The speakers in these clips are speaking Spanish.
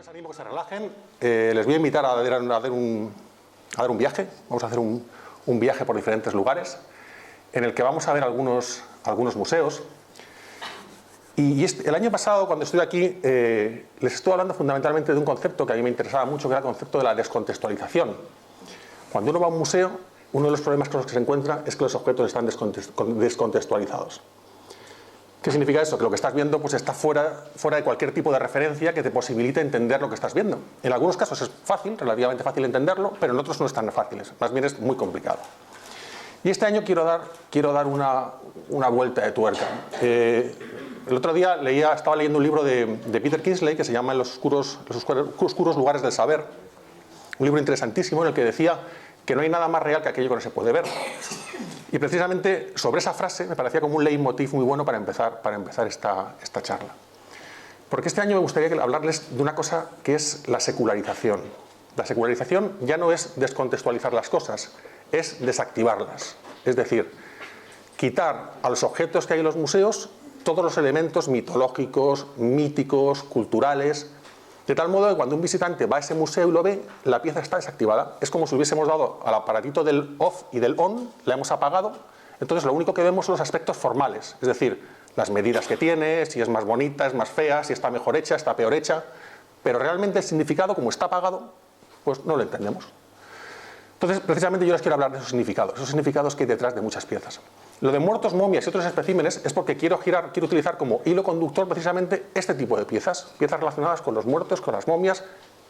les animo a que se relajen. Les voy a invitar a dar un viaje. Vamos a hacer un viaje por diferentes lugares en el que vamos a ver algunos museos. Y el año pasado, cuando estuve aquí, les estuve hablando fundamentalmente de un concepto que a mí me interesaba mucho, que era el concepto de la descontextualización. Cuando uno va a un museo, uno de los problemas con los que se encuentra es que los objetos están descontextualizados. ¿Qué significa eso? Que lo que estás viendo pues, está fuera de cualquier tipo de referencia que te posibilite entender lo que estás viendo. En algunos casos es fácil, relativamente fácil entenderlo, pero en otros no es tan fácil, más bien es muy complicado. Y este año quiero dar una vuelta de tuerca. El otro día estaba leyendo un libro de Peter Kingsley que se llama Los oscuros lugares del saber. Un libro interesantísimo en el que decía que no hay nada más real que aquello que no se puede ver. Y precisamente sobre esa frase me parecía como un leitmotiv muy bueno para empezar esta charla. Porque este año me gustaría hablarles de una cosa que es la secularización. La secularización ya no es descontextualizar las cosas, es desactivarlas. Es decir, quitar a los objetos que hay en los museos todos los elementos mitológicos, míticos, culturales, de tal modo que cuando un visitante va a ese museo y lo ve, la pieza está desactivada. Es como si hubiésemos dado al aparatito del off y del on, la hemos apagado, entonces lo único que vemos son los aspectos formales, es decir, las medidas que tiene, si es más bonita, es más fea, si está mejor hecha, está peor hecha, pero realmente el significado, como está apagado, pues no lo entendemos. Entonces, precisamente yo les quiero hablar de esos significados que hay detrás de muchas piezas. Lo de muertos, momias y otros especímenes es porque quiero utilizar como hilo conductor precisamente este tipo de piezas relacionadas con los muertos, con las momias,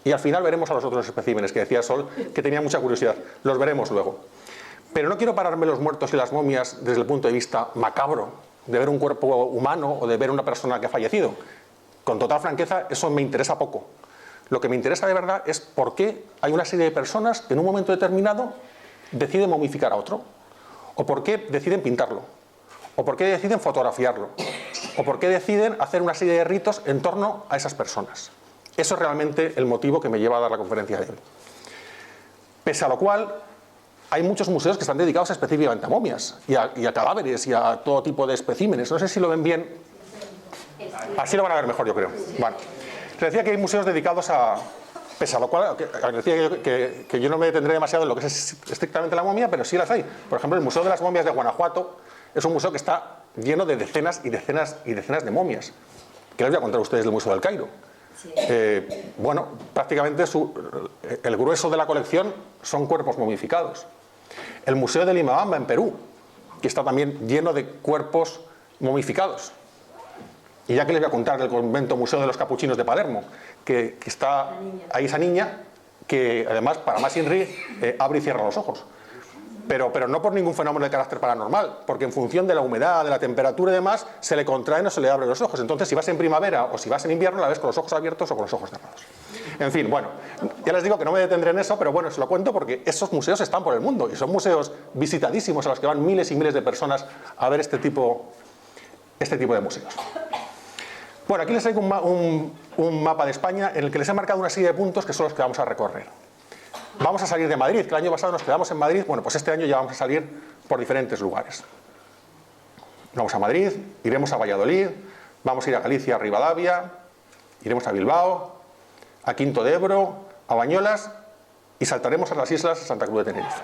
y al final veremos a los otros especímenes, que decía Sol, que tenía mucha curiosidad. Los veremos luego. Pero no quiero pararme los muertos y las momias desde el punto de vista macabro, de ver un cuerpo humano o de ver una persona que ha fallecido. Con total franqueza, eso me interesa poco. Lo que me interesa de verdad es por qué hay una serie de personas que en un momento determinado deciden momificar a otro, o por qué deciden pintarlo, o por qué deciden fotografiarlo, o por qué deciden hacer una serie de ritos en torno a esas personas. Eso es realmente el motivo que me lleva a dar la conferencia de hoy. Pese a lo cual, hay muchos museos que están dedicados específicamente a momias, y a cadáveres, y a todo tipo de especímenes. No sé si lo ven bien. Así lo van a ver mejor, yo creo. Bueno. Les decía que hay museos dedicados a... Pese a lo cual, decía que yo no me detendré demasiado en lo que es estrictamente la momia, pero sí las hay. Por ejemplo, el Museo de las Momias de Guanajuato es un museo que está lleno de decenas y decenas y decenas de momias. ¿Qué les voy a contar a ustedes del Museo del Cairo? Sí. Bueno, prácticamente el grueso de la colección son cuerpos momificados. El Museo de Limabamba, en Perú, que está también lleno de cuerpos momificados. Y ya que les voy a contar del convento Museo de los Capuchinos de Palermo, que está ahí esa niña, que además, para más Inri, abre y cierra los ojos. Pero no por ningún fenómeno de carácter paranormal, porque en función de la humedad, de la temperatura y demás, se le contraen o se le abren los ojos. Entonces, si vas en primavera o si vas en invierno, la ves con los ojos abiertos o con los ojos cerrados. En fin, bueno, ya les digo que no me detendré en eso, pero bueno, se lo cuento porque esos museos están por el mundo y son museos visitadísimos a los que van miles y miles de personas a ver este tipo de museos. Bueno, aquí les traigo un mapa de España en el que les he marcado una serie de puntos que son los que vamos a recorrer. Vamos a salir de Madrid, que el año pasado nos quedamos en Madrid. Bueno, pues este año ya vamos a salir por diferentes lugares. Vamos a Madrid, iremos a Valladolid, vamos a ir a Galicia, a Rivadavia, iremos a Bilbao, a Quinto de Ebro, a Bañolas y saltaremos a las islas de Santa Cruz de Tenerife.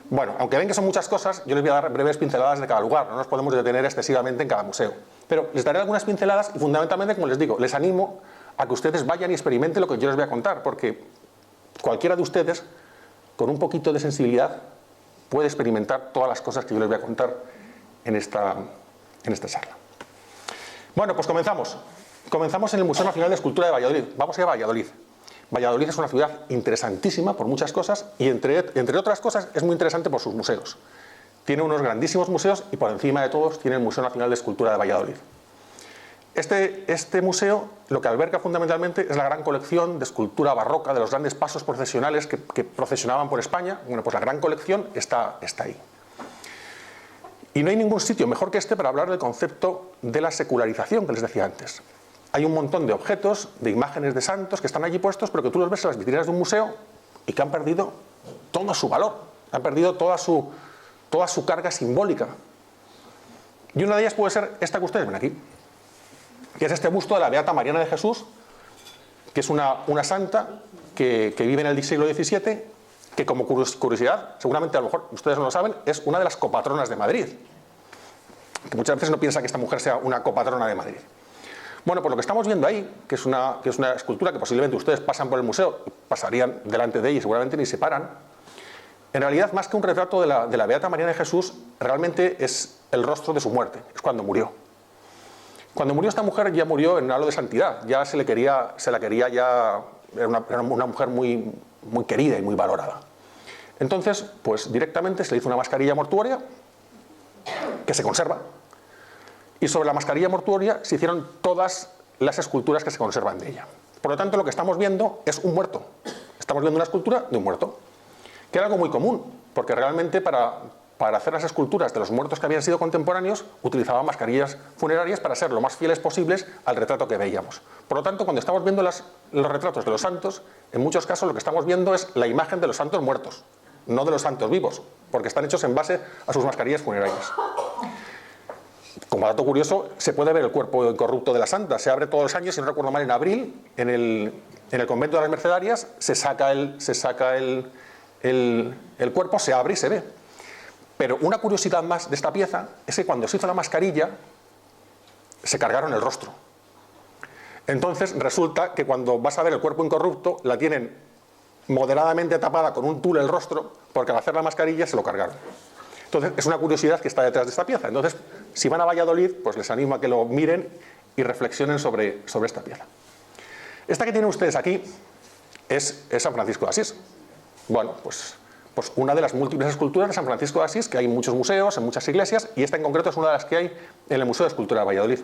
Bueno, aunque ven que son muchas cosas, yo les voy a dar breves pinceladas de cada lugar, no nos podemos detener excesivamente en cada museo. Pero les daré algunas pinceladas y fundamentalmente, como les digo, les animo a que ustedes vayan y experimenten lo que yo les voy a contar, porque cualquiera de ustedes, con un poquito de sensibilidad, puede experimentar todas las cosas que yo les voy a contar en esta charla. Bueno, pues comenzamos. Comenzamos en el Museo Nacional de Escultura de Valladolid. Vamos a ir a Valladolid. Valladolid es una ciudad interesantísima por muchas cosas y entre otras cosas es muy interesante por sus museos. Tiene unos grandísimos museos y por encima de todos tiene el Museo Nacional de Escultura de Valladolid. Este museo lo que alberga fundamentalmente es la gran colección de escultura barroca de los grandes pasos procesionales que procesionaban por España. Bueno, pues la gran colección está ahí. Y no hay ningún sitio mejor que este para hablar del concepto de la secularización que les decía antes. Hay un montón de objetos, de imágenes de santos que están allí puestos, pero que tú los ves en las vitrinas de un museo y que han perdido todo su valor, han perdido toda su carga simbólica. Y una de ellas puede ser esta que ustedes ven aquí, que es este busto de la Beata Mariana de Jesús, que es una santa que vive en el siglo XVII, que como curiosidad, seguramente a lo mejor ustedes no lo saben, es una de las copatronas de Madrid. Que muchas veces no piensa que esta mujer sea una copatrona de Madrid. Bueno, pues lo que estamos viendo ahí, que es una escultura que posiblemente ustedes pasan por el museo, pasarían delante de ella y seguramente ni se paran, en realidad, más que un retrato de la Beata María de Jesús, realmente es el rostro de su muerte, es cuando murió. Cuando murió esta mujer ya murió en halo de santidad, ya se la quería ya, era una mujer muy, muy querida y muy valorada. Entonces, pues directamente se le hizo una mascarilla mortuoria que se conserva, y sobre la mascarilla mortuoria se hicieron todas las esculturas que se conservan de ella. Por lo tanto, lo que estamos viendo es un muerto. Estamos viendo una escultura de un muerto, que era algo muy común, porque realmente para hacer las esculturas de los muertos que habían sido contemporáneos, utilizaban mascarillas funerarias para ser lo más fieles posibles al retrato que veíamos. Por lo tanto, cuando estamos viendo los retratos de los santos, en muchos casos lo que estamos viendo es la imagen de los santos muertos, no de los santos vivos, porque están hechos en base a sus mascarillas funerarias. Como dato curioso, se puede ver el cuerpo incorrupto de la santa. Se abre todos los años, si no recuerdo mal, en abril, en el convento de las Mercedarias, se saca el cuerpo, se abre y se ve. Pero una curiosidad más de esta pieza es que cuando se hizo la mascarilla, se cargaron el rostro. Entonces resulta que cuando vas a ver el cuerpo incorrupto, la tienen moderadamente tapada con un tul el rostro, porque al hacer la mascarilla se lo cargaron. Entonces es una curiosidad que está detrás de esta pieza. Entonces, si van a Valladolid, pues les animo a que lo miren y reflexionen sobre esta pieza. Esta que tienen ustedes aquí es San Francisco de Asís. Bueno, pues una de las múltiples esculturas de San Francisco de Asís, que hay en muchos museos, en muchas iglesias, y esta en concreto es una de las que hay en el Museo de Escultura de Valladolid.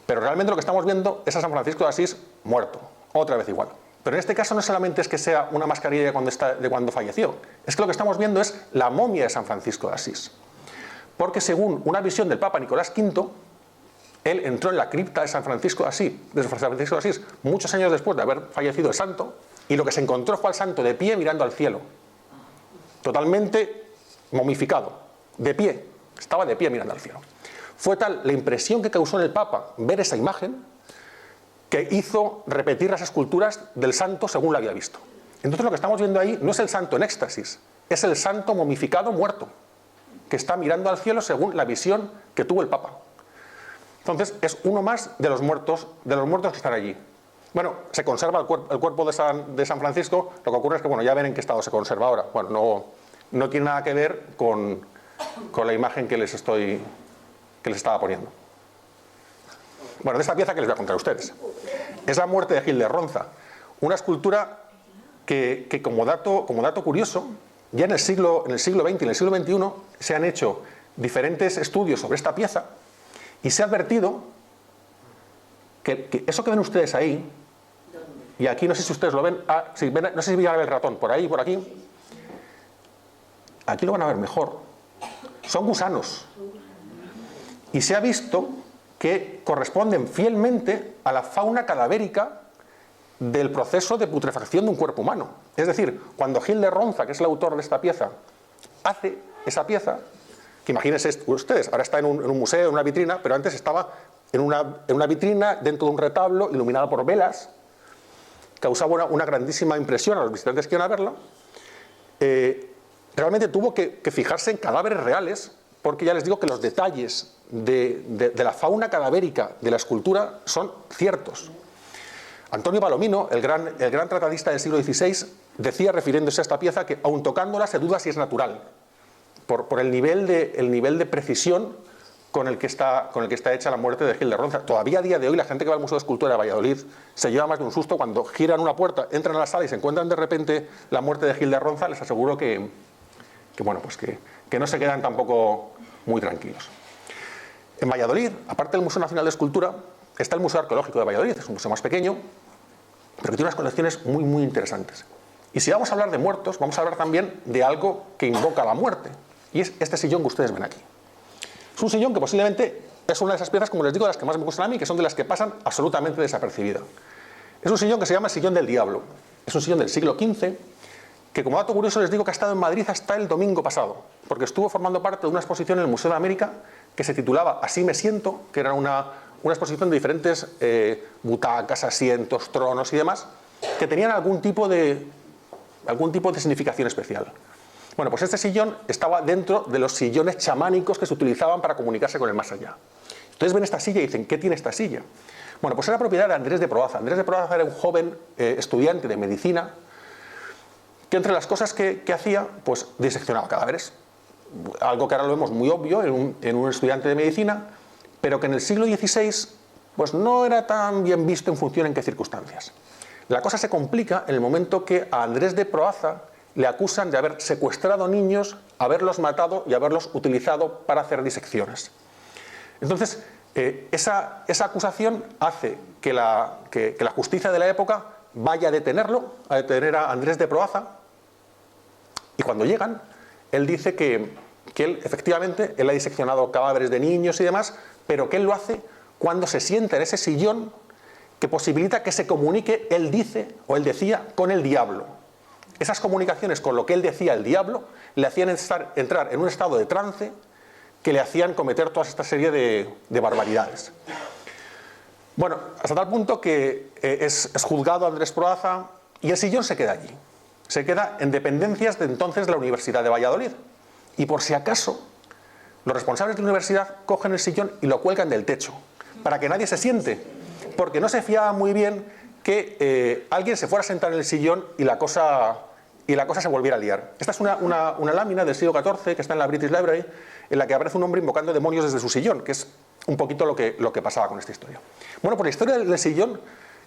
Pero realmente lo que estamos viendo es a San Francisco de Asís muerto, otra vez igual. Pero en este caso no solamente es que sea una mascarilla de cuando falleció, es que lo que estamos viendo es la momia de San Francisco de Asís. Porque según una visión del Papa Nicolás V, él entró en la cripta de San Francisco de Asís, muchos años después de haber fallecido el santo, y lo que se encontró fue al santo de pie mirando al cielo, totalmente momificado, de pie, estaba de pie mirando al cielo. Fue tal la impresión que causó en el Papa ver esa imagen, que hizo repetir las esculturas del santo según la había visto. Entonces lo que estamos viendo ahí no es el santo en éxtasis, es el santo momificado muerto, que está mirando al cielo según la visión que tuvo el Papa. Entonces es uno más de los muertos que están allí. Bueno, se conserva el cuerpo de San Francisco, lo que ocurre es que, bueno, ya ven en qué estado se conserva ahora. Bueno, no tiene nada que ver con la imagen que les estaba poniendo. Bueno, de esta pieza que les voy a contar a ustedes. Es la muerte de Gil de Ronza, una escultura que como dato curioso, ya en el siglo XX y en el siglo XXI se han hecho diferentes estudios sobre esta pieza y se ha advertido que eso que ven ustedes ahí, y aquí no sé si ustedes lo ven, no sé si van a ver el ratón, por ahí, por aquí, aquí lo van a ver mejor, son gusanos. Y se ha visto que corresponden fielmente a la fauna cadavérica del proceso de putrefacción de un cuerpo humano. Es decir, cuando Gil de Ronza, que es el autor de esta pieza, hace esa pieza, que imagínense ustedes, ahora está en un museo, en una vitrina, pero antes estaba en una vitrina dentro de un retablo iluminado por velas, causaba una grandísima impresión a los visitantes que iban a verla. Realmente tuvo que fijarse en cadáveres reales, porque ya les digo que los detalles de la fauna cadavérica de la escultura son ciertos. Antonio Palomino, el gran tratadista del siglo XVI, decía, refiriéndose a esta pieza, que aun tocándola se duda si es natural, por el nivel de precisión con el que está hecha la muerte de Gil de Ronza. Todavía a día de hoy la gente que va al Museo de Escultura de Valladolid se lleva más de un susto cuando giran una puerta, entran a la sala y se encuentran de repente la muerte de Gil de Ronza. Les aseguro que no se quedan tampoco muy tranquilos. En Valladolid, aparte del Museo Nacional de Escultura, está el Museo Arqueológico de Valladolid. Es un museo más pequeño, pero que tiene unas colecciones muy, muy interesantes. Y si vamos a hablar de muertos, vamos a hablar también de algo que invoca la muerte, y es este sillón que ustedes ven aquí. Es un sillón que posiblemente es una de esas piezas, como les digo, de las que más me gustan a mí, que son de las que pasan absolutamente desapercibidas. Es un sillón que se llama el Sillón del Diablo. Es un sillón del siglo XV, que como dato curioso les digo que ha estado en Madrid hasta el domingo pasado, porque estuvo formando parte de una exposición en el Museo de América que se titulaba Así me siento, que era una una exposición de diferentes butacas, asientos, tronos y demás, que tenían algún tipo de significación especial. Bueno, pues este sillón estaba dentro de los sillones chamánicos que se utilizaban para comunicarse con el más allá. Entonces ven esta silla y dicen, ¿qué tiene esta silla? Bueno, pues era propiedad de Andrés de Proaza. Andrés de Proaza era un joven estudiante de medicina que entre las cosas que hacía, pues diseccionaba cadáveres. Algo que ahora lo vemos muy obvio en un estudiante de medicina, pero que en el siglo XVI pues no era tan bien visto en función en qué circunstancias. La cosa se complica en el momento que a Andrés de Proaza le acusan de haber secuestrado niños, haberlos matado y haberlos utilizado para hacer disecciones. Entonces, esa acusación hace que la justicia de la época vaya a detenerlo, a detener a Andrés de Proaza, y cuando llegan, él dice que él, efectivamente, él ha diseccionado cadáveres de niños y demás, pero que él lo hace cuando se sienta en ese sillón que posibilita que se comunique, él dice, o él decía, con el diablo. Esas comunicaciones con lo que él decía el diablo le hacían entrar en un estado de trance que le hacían cometer toda esta serie de barbaridades. Bueno, hasta tal punto que es juzgado Andrés Proaza y el sillón se queda allí. Se queda en dependencias de entonces de la Universidad de Valladolid. Y por si acaso, los responsables de la universidad cogen el sillón y lo cuelgan del techo, para que nadie se siente, porque no se fiaba muy bien que alguien se fuera a sentar en el sillón y la cosa se volviera a liar. Esta es una lámina del siglo XIV que está en la British Library, en la que aparece un hombre invocando demonios desde su sillón, que es un poquito lo que pasaba con esta historia. Bueno, pues la historia del sillón,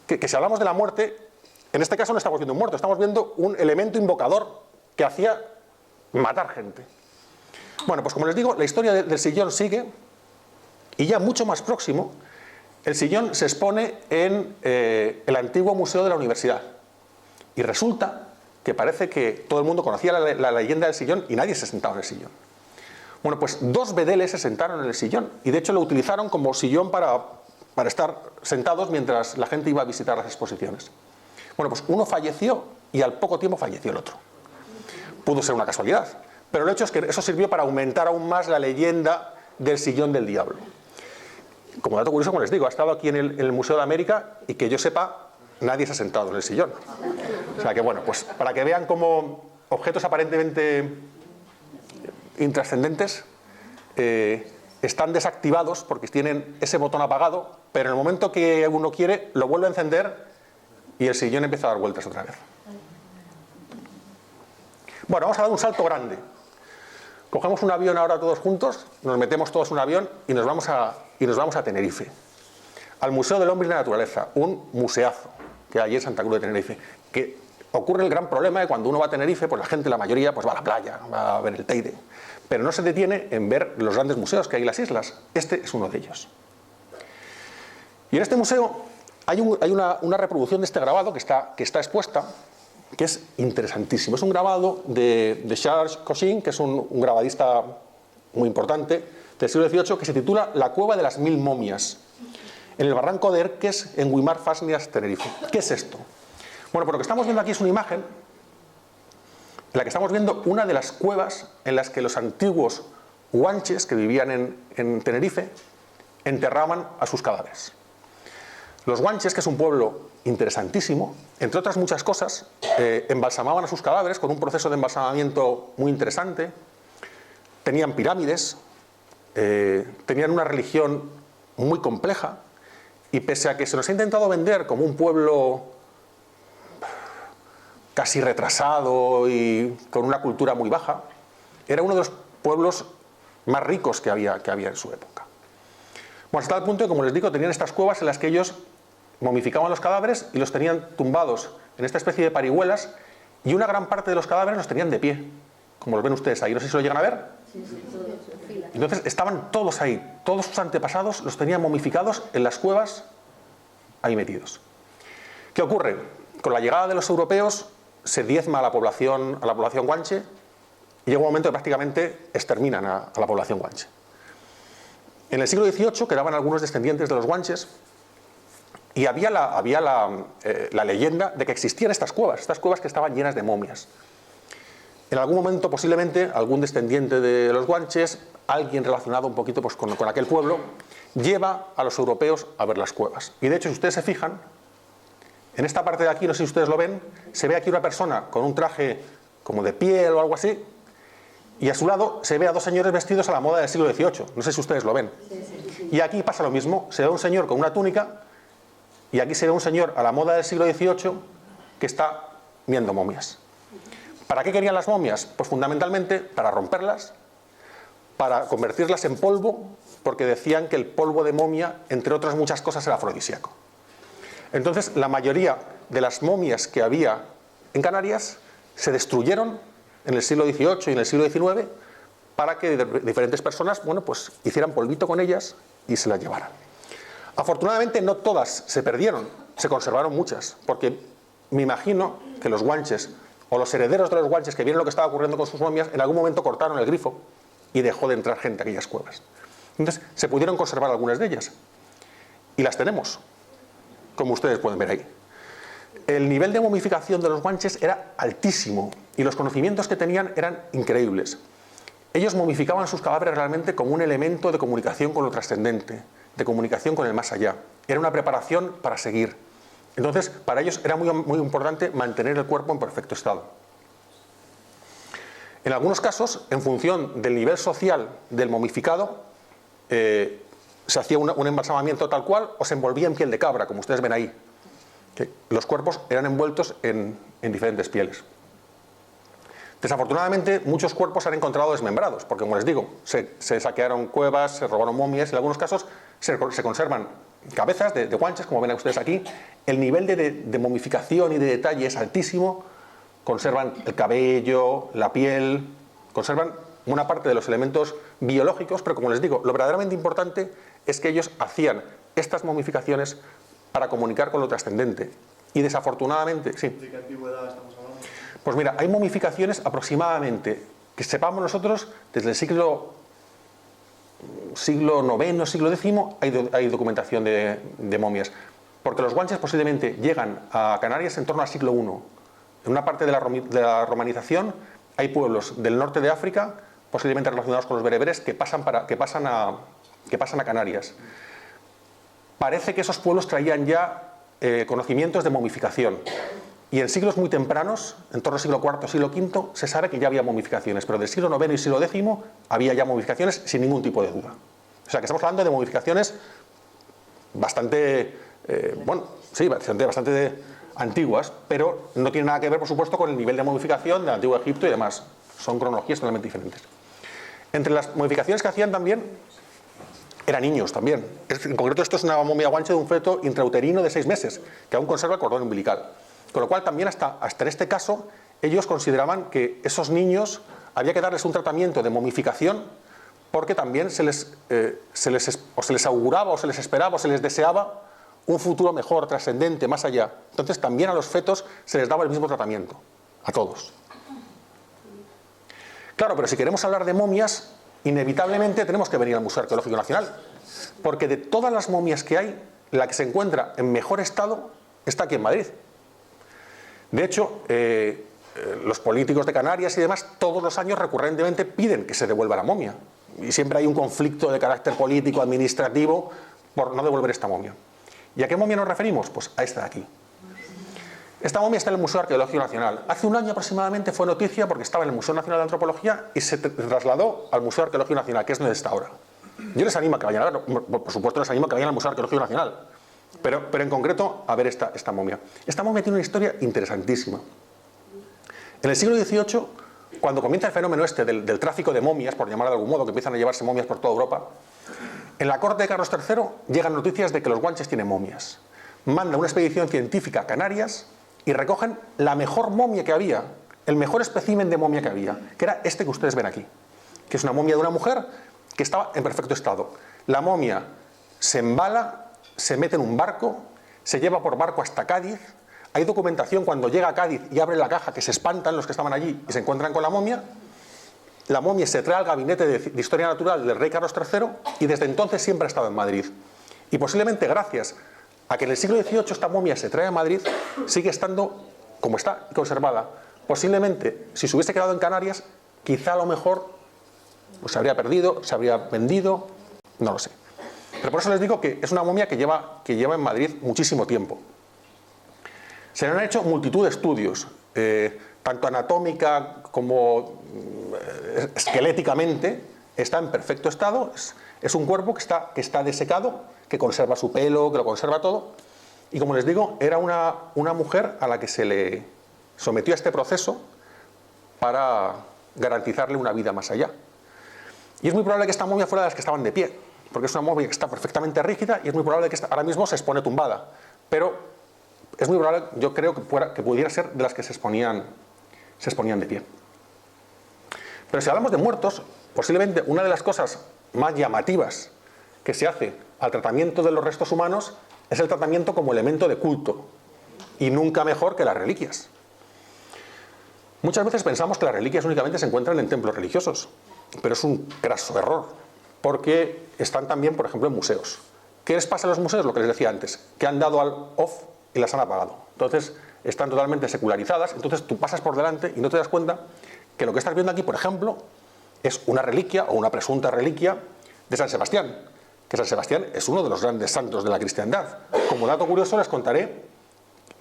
que si hablamos de la muerte, en este caso no estamos viendo un muerto, estamos viendo un elemento invocador que hacía matar gente. Bueno, pues como les digo, la historia del sillón sigue, y ya mucho más próximo, el sillón se expone en el antiguo museo de la universidad. Y resulta que parece que todo el mundo conocía la leyenda del sillón y nadie se sentaba en el sillón. Bueno, pues 2 bedeles se sentaron en el sillón y de hecho lo utilizaron como sillón para estar sentados mientras la gente iba a visitar las exposiciones. Bueno, pues uno falleció y al poco tiempo falleció el otro. Pudo ser una casualidad, pero el hecho es que eso sirvió para aumentar aún más la leyenda del sillón del diablo. Como dato curioso, como les digo, ha estado aquí en el Museo de América y que yo sepa, nadie se ha sentado en el sillón. O sea que bueno, pues para que vean cómo objetos aparentemente intrascendentes están desactivados porque tienen ese botón apagado, pero en el momento que uno quiere lo vuelve a encender y el sillón empieza a dar vueltas otra vez. Bueno, vamos a dar un salto grande. Cogemos un avión ahora todos juntos, nos metemos todos en un avión y nos vamos a Tenerife, al Museo del Hombre y la Naturaleza, un museazo que hay en Santa Cruz de Tenerife, que ocurre el gran problema de cuando uno va a Tenerife, pues la gente, la mayoría, pues va a la playa, va a ver el Teide, pero no se detiene en ver los grandes museos que hay en las islas. Este es uno de ellos. Y en este museo hay una reproducción de este grabado que está expuesta, que es interesantísimo. Es un grabado de Charles Cochin, que es un grabadista muy importante del siglo XVIII, que se titula La cueva de las 1000 momias, en el barranco de Erques, en Guimar Fasnias, Tenerife. ¿Qué es esto? Bueno, pues lo que estamos viendo aquí es una imagen en la que estamos viendo una de las cuevas en las que los antiguos guanches que vivían en Tenerife enterraban a sus cadáveres. Los guanches, que es un pueblo interesantísimo, entre otras muchas cosas, embalsamaban a sus cadáveres con un proceso de embalsamamiento muy interesante, tenían pirámides, tenían una religión muy compleja, y pese a que se nos ha intentado vender como un pueblo casi retrasado y con una cultura muy baja, era uno de los pueblos más ricos que había en su época. Bueno, hasta el punto de, como les digo, tenían estas cuevas en las que ellos momificaban los cadáveres y los tenían tumbados en esta especie de parihuelas, y una gran parte de los cadáveres los tenían de pie, como los ven ustedes ahí. No sé si lo llegan a ver. Sí, sí, Entonces estaban todos ahí, todos sus antepasados los tenían momificados en las cuevas ahí metidos. ¿Qué ocurre? Con la llegada de los europeos se diezma a la población guanche y llega un momento que prácticamente exterminan a la población guanche. En el siglo XVIII quedaban algunos descendientes de los guanches y había la leyenda de que existían estas cuevas que estaban llenas de momias. En algún momento, posiblemente, algún descendiente de los guanches, alguien relacionado un poquito pues, con aquel pueblo, lleva a los europeos a ver las cuevas. Y de hecho, si ustedes se fijan, en esta parte de aquí, no sé si ustedes lo ven, se ve aquí una persona con un traje como de piel o algo así, y a su lado se ve a dos señores vestidos a la moda del siglo XVIII. No sé si ustedes lo ven. Y aquí pasa lo mismo, se ve un señor con una túnica, y aquí se ve un señor a la moda del siglo XVIII que está viendo momias. ¿Para qué querían las momias? Pues fundamentalmente para romperlas, para convertirlas en polvo, porque decían que el polvo de momia, entre otras muchas cosas, era afrodisíaco. Entonces, la mayoría de las momias que había en Canarias se destruyeron en el siglo XVIII y en el siglo XIX para que diferentes personas, bueno, pues hicieran polvito con ellas y se las llevaran. Afortunadamente no todas se perdieron, se conservaron muchas, porque me imagino que los guanches o los herederos de los guanches que vieron lo que estaba ocurriendo con sus momias, en algún momento cortaron el grifo y dejó de entrar gente a aquellas cuevas. Entonces se pudieron conservar algunas de ellas y las tenemos, como ustedes pueden ver ahí. El nivel de momificación de los guanches era altísimo y los conocimientos que tenían eran increíbles. Ellos momificaban sus cadáveres realmente como un elemento de comunicación con lo trascendente, de comunicación con el más allá. Era una preparación para seguir. Entonces, para ellos era muy importante mantener el cuerpo en perfecto estado. En algunos casos, en función del nivel social del momificado, se hacía un embalsamamiento tal cual o se envolvía en piel de cabra, como ustedes ven ahí. Los cuerpos eran envueltos en diferentes pieles. Desafortunadamente, muchos cuerpos se han encontrado desmembrados, porque, como les digo, se saquearon cuevas, se robaron momias, y en algunos casos se conservan cabezas de guanches, como ven ustedes aquí. El nivel de momificación y de detalle es altísimo. Conservan el cabello, la piel, conservan una parte de los elementos biológicos, pero como les digo, lo verdaderamente importante es que ellos hacían estas momificaciones para comunicar con lo trascendente. Y desafortunadamente, sí. ¿De qué antigüedad estamos hablando? Pues mira, hay momificaciones aproximadamente, que sepamos nosotros, desde el siglo IX, siglo X, hay documentación de momias. Porque los guanches posiblemente llegan a Canarias en torno al siglo I. En una parte de la romanización hay pueblos del norte de África, posiblemente relacionados con los bereberes, que pasan a Canarias. Parece que esos pueblos traían ya conocimientos de momificación. Y en siglos muy tempranos, en torno al siglo IV, siglo V, se sabe que ya había momificaciones, pero del siglo IX y siglo X había ya momificaciones sin ningún tipo de duda. O sea que estamos hablando de momificaciones bastante, bastante antiguas, pero no tienen nada que ver, por supuesto, con el nivel de momificación del Antiguo Egipto y demás. Son cronologías totalmente diferentes. Entre las modificaciones que hacían también eran niños también. En concreto, esto es una momia guanche de un feto intrauterino de 6 meses, que aún conserva el cordón umbilical. Con lo cual, también hasta en este caso, ellos consideraban que esos niños había que darles un tratamiento de momificación, porque también se les auguraba, o se les esperaba, o se les deseaba un futuro mejor, trascendente, más allá. Entonces, también a los fetos se les daba el mismo tratamiento, a todos. Claro, pero si queremos hablar de momias, inevitablemente tenemos que venir al Museo Arqueológico Nacional, porque de todas las momias que hay, la que se encuentra en mejor estado está aquí en Madrid. De hecho, los políticos de Canarias y demás, todos los años recurrentemente piden que se devuelva la momia. Y siempre hay un conflicto de carácter político, administrativo, por no devolver esta momia. ¿Y a qué momia nos referimos? Pues a esta de aquí. Esta momia está en el Museo Arqueológico Nacional. Hace un año aproximadamente fue noticia porque estaba en el Museo Nacional de Antropología y se trasladó al Museo Arqueológico Nacional, que es donde está ahora. Yo les animo a que vayan a verlo, por supuesto les animo a que vayan al Museo Arqueológico Nacional, pero en concreto a ver esta momia. Esta momia tiene una historia interesantísima. En el siglo XVIII, cuando comienza el fenómeno este del tráfico de momias, por llamarlo de algún modo, que empiezan a llevarse momias por toda Europa, en la corte de Carlos III llegan noticias de que los guanches tienen momias. Manda una expedición científica a Canarias y recogen la mejor momia que había, el mejor espécimen de momia que había, que era este que ustedes ven aquí, que es una momia de una mujer que estaba en perfecto estado. La momia se embala, se mete en un barco, se lleva por barco hasta Cádiz. Hay documentación cuando llega a Cádiz y abre la caja que se espantan los que estaban allí y se encuentran con la momia. La momia se trae al gabinete de Historia Natural del rey Carlos III y desde entonces siempre ha estado en Madrid. Y posiblemente gracias a que en el siglo XVIII esta momia se trae a Madrid, sigue estando como está conservada, posiblemente, si se hubiese quedado en Canarias, quizá a lo mejor pues, se habría perdido, se habría vendido, no lo sé. Pero por eso les digo que es una momia que lleva en Madrid muchísimo tiempo. Se le han hecho multitud de estudios, tanto anatómica como esqueléticamente, está en perfecto estado, es un cuerpo que está desecado, que conserva su pelo, que lo conserva todo, y como les digo, era una mujer a la que se le sometió a este proceso para garantizarle una vida más allá. Y es muy probable que esta momia fuera de las que estaban de pie, porque es una momia que está perfectamente rígida y es muy probable que ahora mismo se expone tumbada, pero es muy probable, yo creo que pudiera ser de las que se exponían de pie. Pero si hablamos de muertos, posiblemente una de las cosas más llamativas que se hace al tratamiento de los restos humanos es el tratamiento como elemento de culto, y nunca mejor que las reliquias. Muchas veces pensamos que las reliquias únicamente se encuentran en templos religiosos, pero es un craso error, porque están también, por ejemplo, en museos. ¿Qué les pasa a los museos? Lo que les decía antes, que han dado al off y las han apagado. Entonces, están totalmente secularizadas, entonces tú pasas por delante y no te das cuenta que lo que estás viendo aquí, por ejemplo, es una reliquia o una presunta reliquia de San Sebastián, que San Sebastián es uno de los grandes santos de la cristiandad. Como dato curioso les contaré,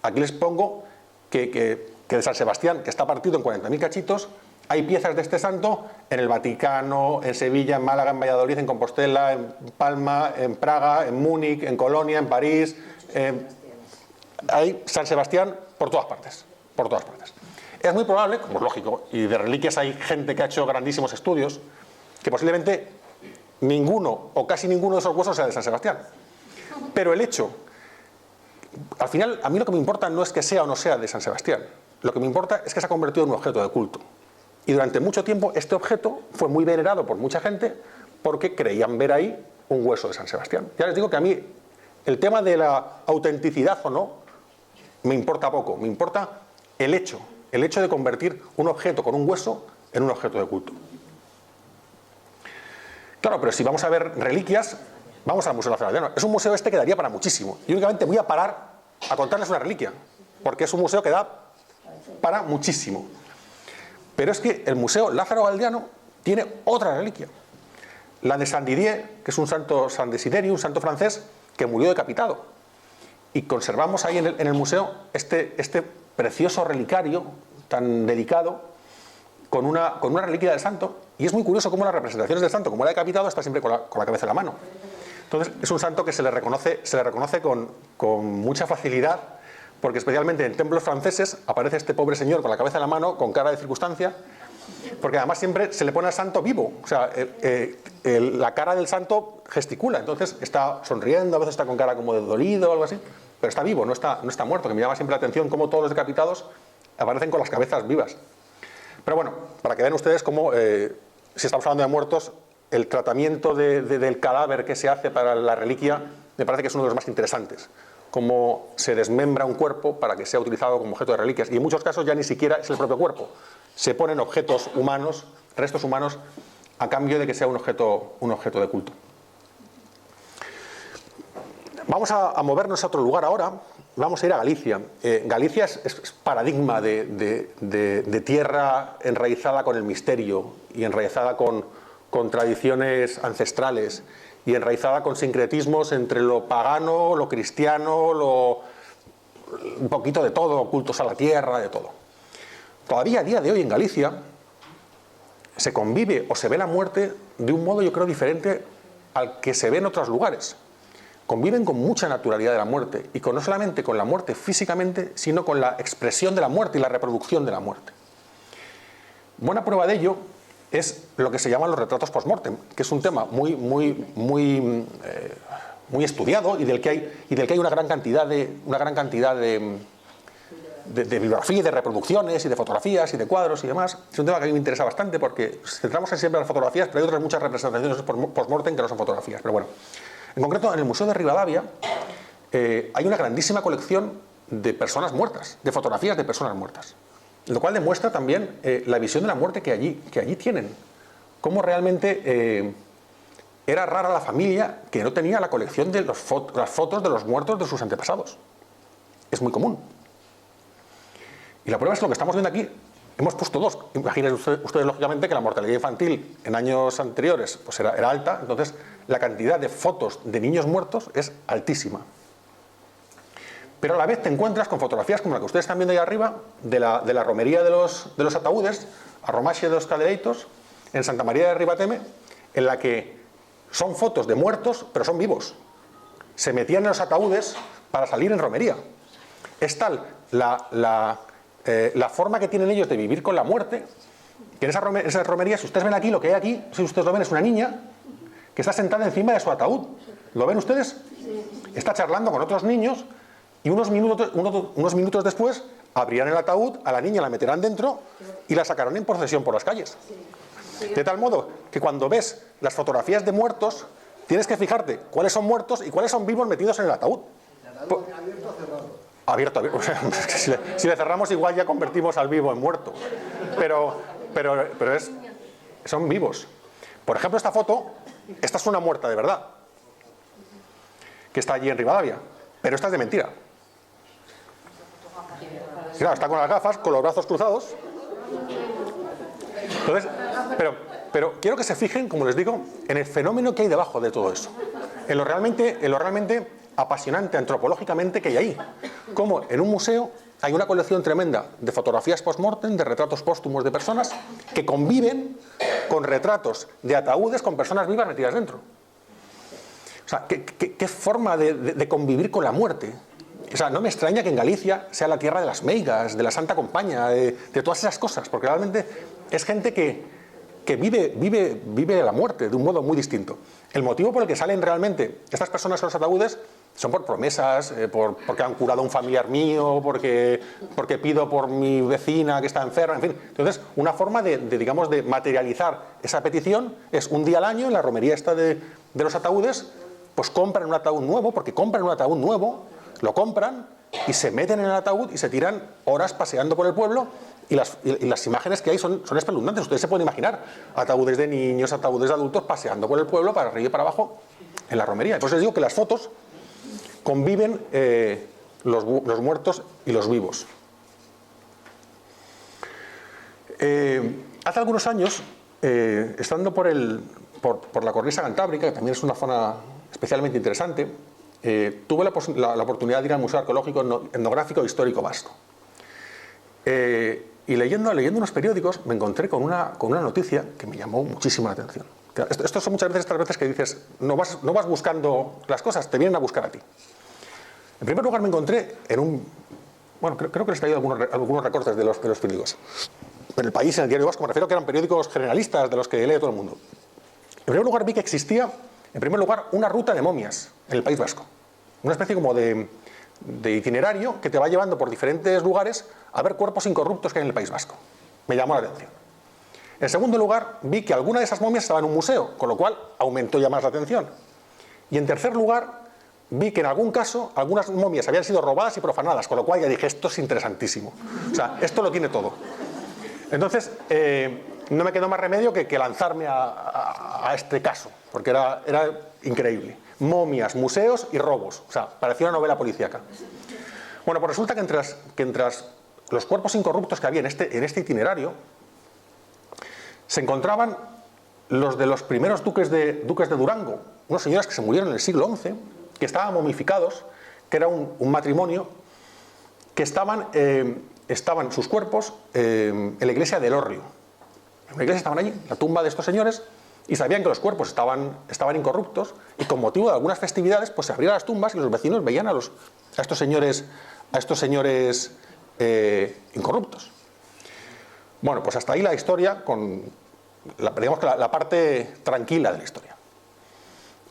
aquí les pongo que de San Sebastián, que está partido en 40.000 cachitos, hay piezas de este santo en el Vaticano, en Sevilla, en Málaga, en Valladolid, en Compostela, en Palma, en Praga, en Múnich, en Colonia, en París. Hay San Sebastián por todas partes, por todas partes. Es muy probable, como es lógico, y de reliquias hay gente que ha hecho grandísimos estudios, que posiblemente ninguno o casi ninguno de esos huesos sea de San Sebastián. Pero el hecho, al final, a mí lo que me importa no es que sea o no sea de San Sebastián, lo que me importa es que se ha convertido en un objeto de culto. Y durante mucho tiempo este objeto fue muy venerado por mucha gente porque creían ver ahí un hueso de San Sebastián. Ya les digo que a mí el tema de la autenticidad o no me importa poco, me importa el hecho de convertir un objeto con un hueso en un objeto de culto. Claro, pero si vamos a ver reliquias, vamos al Museo Nacional Aldeano. Es un museo que daría para muchísimo. Y únicamente voy a parar a contarles una reliquia, porque es un museo que da para muchísimo. Pero es que el Museo Lázaro Galdiano tiene otra reliquia. La de Saint Didier, que es un santo, Saint Desiderio, un santo francés, que murió decapitado. Y conservamos ahí en el museo este precioso relicario tan delicado con una reliquia del santo. Y es muy curioso cómo las representaciones del santo, como era decapitado, está siempre con la cabeza en la mano. Entonces es un santo que se le reconoce con mucha facilidad, porque especialmente en templos franceses aparece este pobre señor con la cabeza en la mano, con cara de circunstancia, porque además siempre se le pone al santo vivo. O sea, la cara del santo gesticula, entonces está sonriendo, a veces está con cara como de dolido o algo así, pero está vivo, no está muerto, que me llama siempre la atención cómo todos los decapitados aparecen con las cabezas vivas. Pero bueno, para que vean ustedes cómo, si estamos hablando de muertos, el tratamiento del cadáver que se hace para la reliquia me parece que es uno de los más interesantes. Cómo se desmembra un cuerpo para que sea utilizado como objeto de reliquias. Y en muchos casos ya ni siquiera es el propio cuerpo. Se ponen objetos humanos, restos humanos, a cambio de que sea un objeto de culto. Vamos a movernos a otro lugar ahora. Vamos a ir a Galicia. Galicia es paradigma de tierra enraizada con el misterio y enraizada con tradiciones ancestrales y enraizada con sincretismos entre lo pagano, lo cristiano, un poquito de todo, cultos a la tierra, de todo. Todavía a día de hoy en Galicia se convive o se ve la muerte de un modo, yo creo, diferente al que se ve en otros lugares. Conviven con mucha naturalidad de la muerte, y no solamente con la muerte físicamente, sino con la expresión de la muerte y la reproducción de la muerte. Buena prueba de ello es lo que se llaman los retratos post-mortem, que es un tema muy estudiado y del que hay una gran cantidad de bibliografía, de reproducciones y de fotografías y de cuadros y demás. Es un tema que a mí me interesa bastante porque nos centramos siempre en las fotografías, pero hay otras muchas representaciones post-mortem que no son fotografías. Pero bueno, en concreto en el Museo de Ribadavia hay una grandísima colección de personas muertas, de fotografías de personas muertas. Lo cual demuestra también la visión de la muerte que allí tienen. Cómo realmente era rara la familia que no tenía la colección de las fotos de los muertos de sus antepasados. Es muy común. Y la prueba es lo que estamos viendo aquí. hemos puesto dos. Imagínense ustedes, lógicamente, que la mortalidad infantil en años anteriores pues era alta, entonces la cantidad de fotos de niños muertos es altísima. Pero a la vez te encuentras con fotografías como la que ustedes están viendo ahí arriba, de la romería de los ataúdes, a Romaxe de los Cadereitos, en Santa María de Ribateme, en la que son fotos de muertos, pero son vivos. Se metían en los ataúdes para salir en romería. Es tal la forma que tienen ellos de vivir con la muerte, que en esa romería, si ustedes ven aquí, lo que hay aquí, si ustedes lo ven, es una niña que está sentada encima de su ataúd. ¿Lo ven ustedes? Está charlando con otros niños y unos minutos después abrirán el ataúd, a la niña la meterán dentro y la sacarán en procesión por las calles. De tal modo que cuando ves las fotografías de muertos, tienes que fijarte cuáles son muertos y cuáles son vivos metidos en el ataúd. ¿Abierto o cerrado? Abierto. O sea, si le cerramos, igual ya convertimos al vivo en muerto. Pero son vivos. Por ejemplo, esta foto, esta es una muerta de verdad, que está allí en Rivadavia, pero esta es de mentira. Claro, está con las gafas, con los brazos cruzados. Entonces, pero quiero que se fijen, como les digo, en el fenómeno que hay debajo de todo eso. En lo realmente apasionante antropológicamente que hay ahí. Como en un museo hay una colección tremenda de fotografías post-mortem, de retratos póstumos de personas que conviven con retratos de ataúdes con personas vivas metidas dentro. O sea, ¿qué forma de convivir con la muerte? O sea, no me extraña que en Galicia sea la tierra de las meigas, de la Santa Compaña, de todas esas cosas, porque realmente es gente que vive la muerte de un modo muy distinto. El motivo por el que salen realmente estas personas en los ataúdes son por promesas, porque han curado a un familiar mío, porque pido por mi vecina que está enferma, en fin. Entonces, una forma digamos, de materializar esa petición es un día al año en la romería esta de los ataúdes, pues compran un ataúd nuevo, porque compran un ataúd nuevo, lo compran y se meten en el ataúd y se tiran horas paseando por el pueblo y las imágenes que hay son espeluznantes. Ustedes se pueden imaginar ataúdes de niños, ataúdes de adultos paseando por el pueblo para arriba y para abajo en la romería. Por eso les digo que las fotos conviven los muertos y los vivos. Hace algunos años, estando por la cornisa cantábrica, que también es una zona especialmente interesante, tuve la oportunidad de ir al Museo Arqueológico Etnográfico e Histórico Vasco. Y leyendo unos periódicos me encontré con una noticia que me llamó muchísimo la atención. Esto son muchas veces estas veces que dices, no vas buscando las cosas, te vienen a buscar a ti. En primer lugar me encontré creo que les he traído algunos recortes de los periódicos. En El País, en el Diario Vasco, me refiero que eran periódicos generalistas de los que lee todo el mundo. En primer lugar vi que existía, una ruta de momias en el País Vasco. Una especie como de itinerario que te va llevando por diferentes lugares a ver cuerpos incorruptos que hay en el País Vasco. Me llamó la atención. En segundo lugar, vi que alguna de esas momias estaba en un museo, con lo cual aumentó ya más la atención. Y en tercer lugar, vi que en algún caso algunas momias habían sido robadas y profanadas, con lo cual ya dije, esto es interesantísimo. O sea, esto lo tiene todo. Entonces, no me quedó más remedio que lanzarme a este caso, porque era increíble. Momias, museos y robos. O sea, parecía una novela policíaca. Bueno, pues resulta que entre los cuerpos incorruptos que había en este itinerario se encontraban los de los primeros duques de Durango, unos señores que se murieron en el siglo XI, que estaban momificados, que era un matrimonio, que estaban sus cuerpos en la iglesia del Hórreo. En la iglesia estaban allí, la tumba de estos señores, y sabían que los cuerpos estaban incorruptos, y con motivo de algunas festividades pues se abrían las tumbas y los vecinos veían a estos señores incorruptos. Bueno, pues hasta ahí la historia, digamos que la parte tranquila de la historia.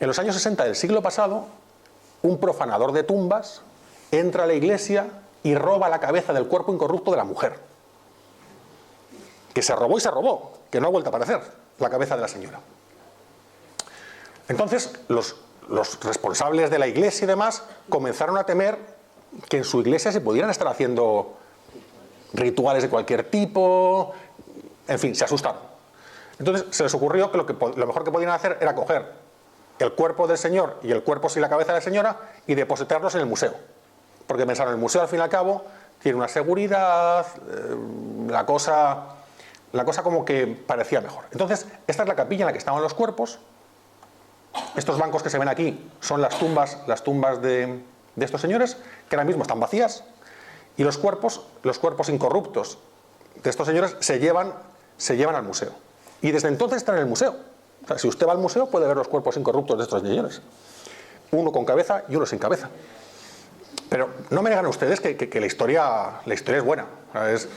En los años 60 del siglo pasado, un profanador de tumbas entra a la iglesia y roba la cabeza del cuerpo incorrupto de la mujer. Que se robó, que no ha vuelto a aparecer la cabeza de la señora. Entonces, los responsables de la iglesia y demás comenzaron a temer que en su iglesia se pudieran estar haciendo rituales de cualquier tipo, en fin, se asustaron. Entonces se les ocurrió que lo mejor que podían hacer era coger el cuerpo del señor y el cuerpo sin la cabeza de la señora y depositarlos en el museo. Porque pensaron, el museo al fin y al cabo Tiene una seguridad, la cosa como que parecía mejor. Entonces, esta es la capilla en la que estaban los cuerpos. Estos bancos que se ven aquí son las tumbas de estos señores, que ahora mismo están vacías, y los cuerpos incorruptos de estos señores se llevan al museo. Y desde entonces están en el museo. O sea, si usted va al museo puede ver los cuerpos incorruptos de estos señores. Uno con cabeza y uno sin cabeza. Pero no me negan ustedes que la historia es buena. Es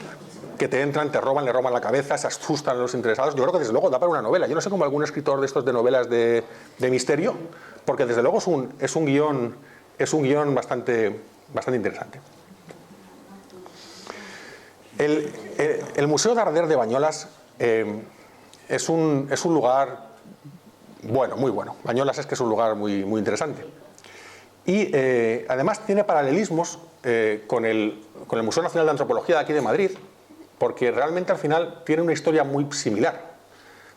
que te entran, te roban, le roban la cabeza, se asustan a los interesados. Yo creo que desde luego da para una novela. Yo no sé cómo algún escritor de estos de novelas de misterio, porque desde luego es un guión bastante interesante. El Museo Darder de Banyoles es un lugar bueno, muy bueno. Banyoles es que es un lugar muy interesante. Y además tiene paralelismos con el Museo Nacional de Antropología de aquí de Madrid, porque realmente al final tiene una historia muy similar.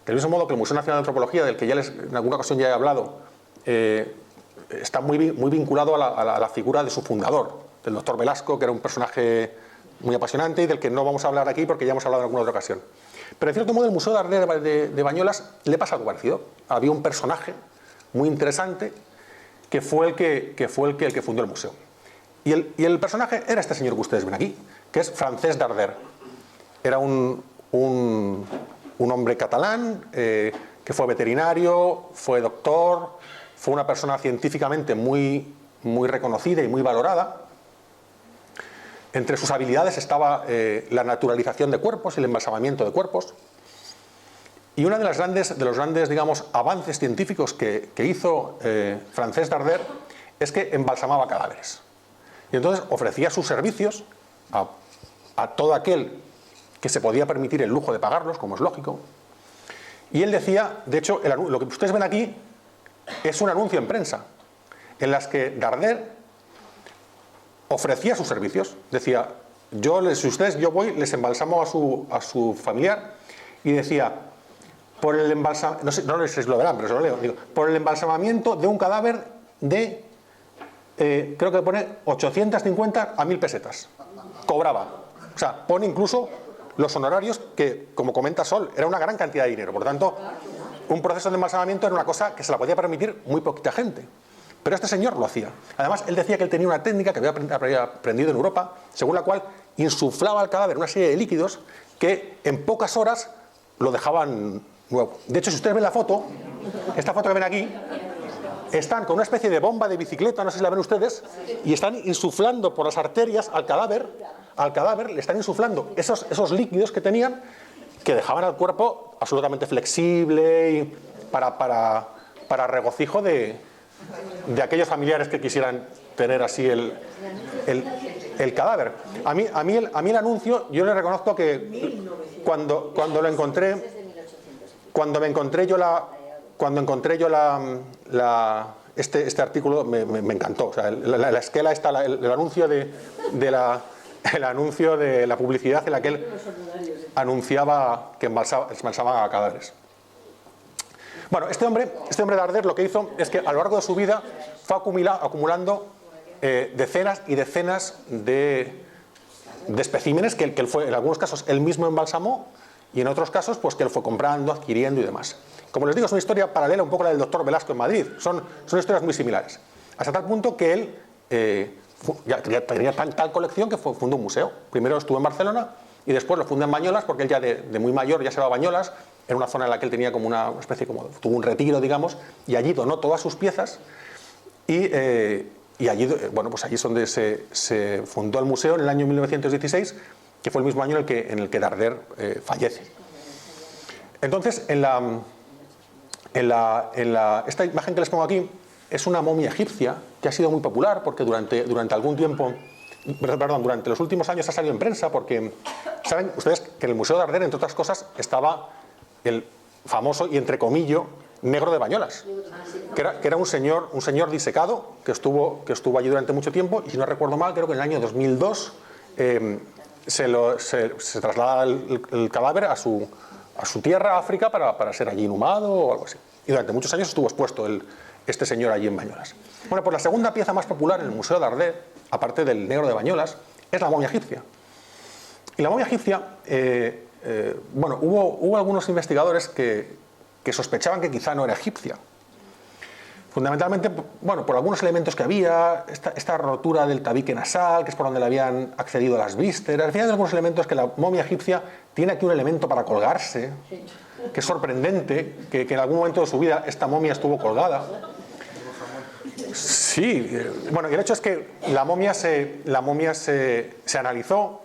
Del mismo modo que el Museo Nacional de Antropología, del que ya en alguna ocasión ya he hablado, está muy vinculado a la figura de su fundador, del doctor Velasco, que era un personaje muy apasionante y del que no vamos a hablar aquí porque ya hemos hablado en alguna otra ocasión. Pero en cierto modo el Museo Darder de Banyoles le pasa algo parecido. Había un personaje muy interesante que fue el que fundó el museo. Y el personaje era este señor que ustedes ven aquí, que es Francesc Darder. Era un hombre catalán que fue veterinario, fue doctor, fue una persona científicamente muy reconocida y muy valorada. Entre sus habilidades estaba la naturalización de cuerpos y el embalsamamiento de cuerpos. Y uno de los grandes, digamos, avances científicos que hizo Francesc Darder es que embalsamaba cadáveres. Y entonces ofrecía sus servicios a todo aquel que se podía permitir el lujo de pagarlos, como es lógico. Y él decía, de hecho, lo que ustedes ven aquí es un anuncio en prensa, en las que Darder ofrecía sus servicios. Decía, yo voy, les embalsamo a su familiar, y decía, por el no sé si lo verán, pero se lo leo. Digo, por el embalsamamiento de un cadáver de, creo que pone 850 a 1000 pesetas. Cobraba. O sea, pone incluso los honorarios que, como comenta Sol, era una gran cantidad de dinero. Por lo tanto, un proceso de embalsamamiento era una cosa que se la podía permitir muy poquita gente. Pero este señor lo hacía. Además, él decía que él tenía una técnica que había aprendido en Europa, según la cual insuflaba al cadáver una serie de líquidos que en pocas horas lo dejaban nuevo. De hecho, si ustedes ven la foto, esta foto que ven aquí, están con una especie de bomba de bicicleta, no sé si la ven ustedes, y están insuflando por las arterias al cadáver le están insuflando esos líquidos que tenían, que dejaban al cuerpo absolutamente flexible y para regocijo de aquellos familiares que quisieran tener así el cadáver. A mí el anuncio, yo le reconozco que cuando lo encontré, cuando encontré yo este artículo me encantó. O sea, la esquela está, el anuncio el anuncio de la publicidad en la que él anunciaba que embalsaba cadáveres. Bueno, este hombre Darder lo que hizo es que a lo largo de su vida fue acumulando decenas y decenas de especímenes que él fue, en algunos casos él mismo embalsamó, y en otros casos pues que él fue comprando, adquiriendo y demás. Como les digo, es una historia paralela un poco a la del doctor Velasco en Madrid. Son historias muy similares. Hasta tal punto que él ya tenía tal colección que fundó un museo. Primero estuvo en Barcelona y después lo fundó en Banyoles, porque él ya de muy mayor ya se va a Banyoles, en una zona en la que él tenía como una especie, tuvo un retiro, digamos, y allí donó todas sus piezas y allí, bueno, pues allí es donde se fundó el museo en el año 1916, que fue el mismo año en el que Darder fallece. Entonces, esta imagen que les pongo aquí es una momia egipcia que ha sido muy popular porque durante algún tiempo, durante los últimos años ha salido en prensa, porque saben ustedes que en el Museo Darder, entre otras cosas, estaba el famoso y entrecomillo negro de Banyoles, que era un señor disecado que estuvo allí durante mucho tiempo, y si no recuerdo mal, creo que en el año 2002 se traslada el cadáver a su tierra, África, para ser allí inhumado o algo así. Y durante muchos años estuvo expuesto este señor allí en Banyoles. Bueno, pues la segunda pieza más popular en el Museo Darder, aparte del negro de Banyoles, es la momia egipcia. Y la momia egipcia, bueno, hubo algunos investigadores que sospechaban que quizá no era egipcia. Fundamentalmente, bueno, por algunos elementos que había, esta rotura del tabique nasal, que es por donde le habían accedido las vísceras, al final, algunos elementos que la momia egipcia tiene aquí un elemento para colgarse, que es sorprendente, que en algún momento de su vida esta momia estuvo colgada. Sí, bueno, y el hecho es que la momia se analizó,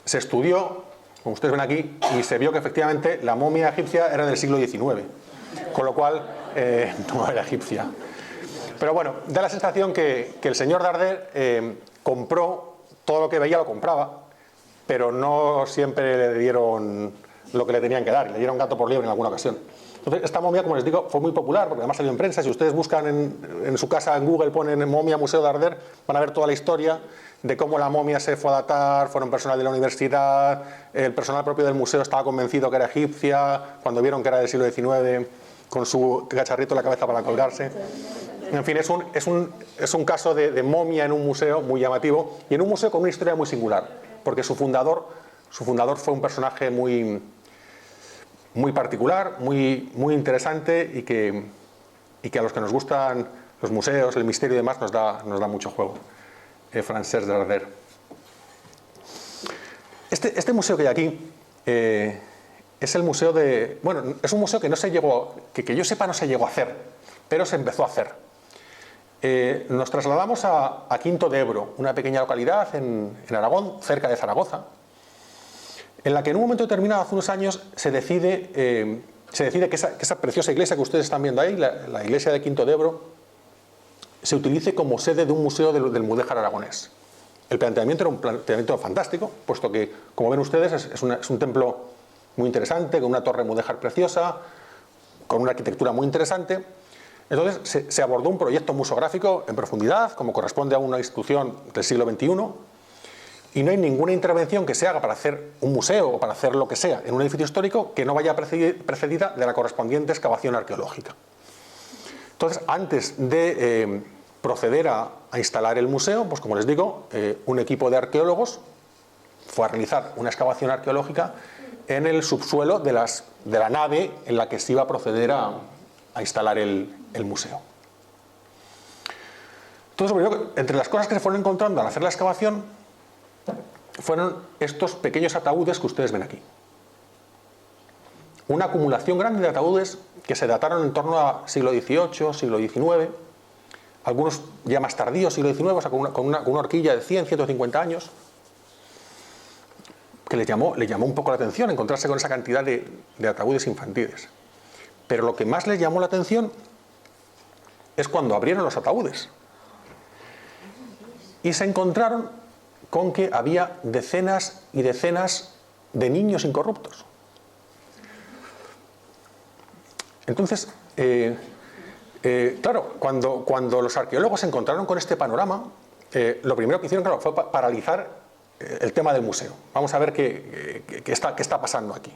se estudió, como ustedes ven aquí, y se vio que efectivamente la momia egipcia era del siglo XIX, con lo cual no era egipcia. Pero bueno, da la sensación que el señor Darder compró todo lo que veía, lo compraba, pero no siempre le dieron lo que le tenían que dar, le dieron gato por liebre en alguna ocasión. Entonces, esta momia, como les digo, fue muy popular, porque además salió en prensa. Si ustedes buscan en su casa, en Google, ponen momia Museo Darder, van a ver toda la historia de cómo la momia se fue a datar, fueron personal de la universidad, el personal propio del museo estaba convencido que era egipcia, cuando vieron que era del siglo XIX, con su cacharrito en la cabeza para colgarse. En fin, es un caso de momia en un museo muy llamativo, y en un museo con una historia muy singular, porque su fundador fue un personaje muy particular, muy interesante, y que a los que nos gustan los museos, el misterio y demás, nos da mucho juego. Francesc Darder. Este museo que hay aquí es el museo de... Bueno, es un museo que no se llegó, que yo sepa no se llegó a hacer, pero se empezó a hacer. Nos trasladamos a Quinto de Ebro, una pequeña localidad en Aragón, cerca de Zaragoza, en la que en un momento determinado, hace unos años, se decide que esa preciosa iglesia que ustedes están viendo ahí, la iglesia de Quinto de Ebro, se utilice como sede de un museo del mudéjar aragonés. El planteamiento era un planteamiento fantástico, puesto que, como ven ustedes, es un templo muy interesante, con una torre mudéjar preciosa, con una arquitectura muy interesante. Entonces se abordó un proyecto museográfico en profundidad, como corresponde a una institución del siglo XXI, y no hay ninguna intervención que se haga para hacer un museo o para hacer lo que sea en un edificio histórico que no vaya precedida de la correspondiente excavación arqueológica. Entonces, antes de proceder a instalar el museo, pues como les digo, un equipo de arqueólogos fue a realizar una excavación arqueológica en el subsuelo de la nave en la que se iba a proceder a instalar el museo. Entonces, entre las cosas que se fueron encontrando al hacer la excavación fueron estos pequeños ataúdes que ustedes ven aquí. Una acumulación grande de ataúdes que se dataron en torno a siglo XVIII, siglo XIX, algunos ya más tardíos, siglo XIX, o sea, con una horquilla de 100, 150 años, que les llamó un poco la atención encontrarse con esa cantidad de ataúdes infantiles. Pero lo que más les llamó la atención es cuando abrieron los ataúdes y se encontraron con que había decenas y decenas de niños incorruptos. Entonces, claro, cuando los arqueólogos se encontraron con este panorama, lo primero que hicieron, claro, fue paralizar el tema del museo. Vamos a ver qué está pasando aquí.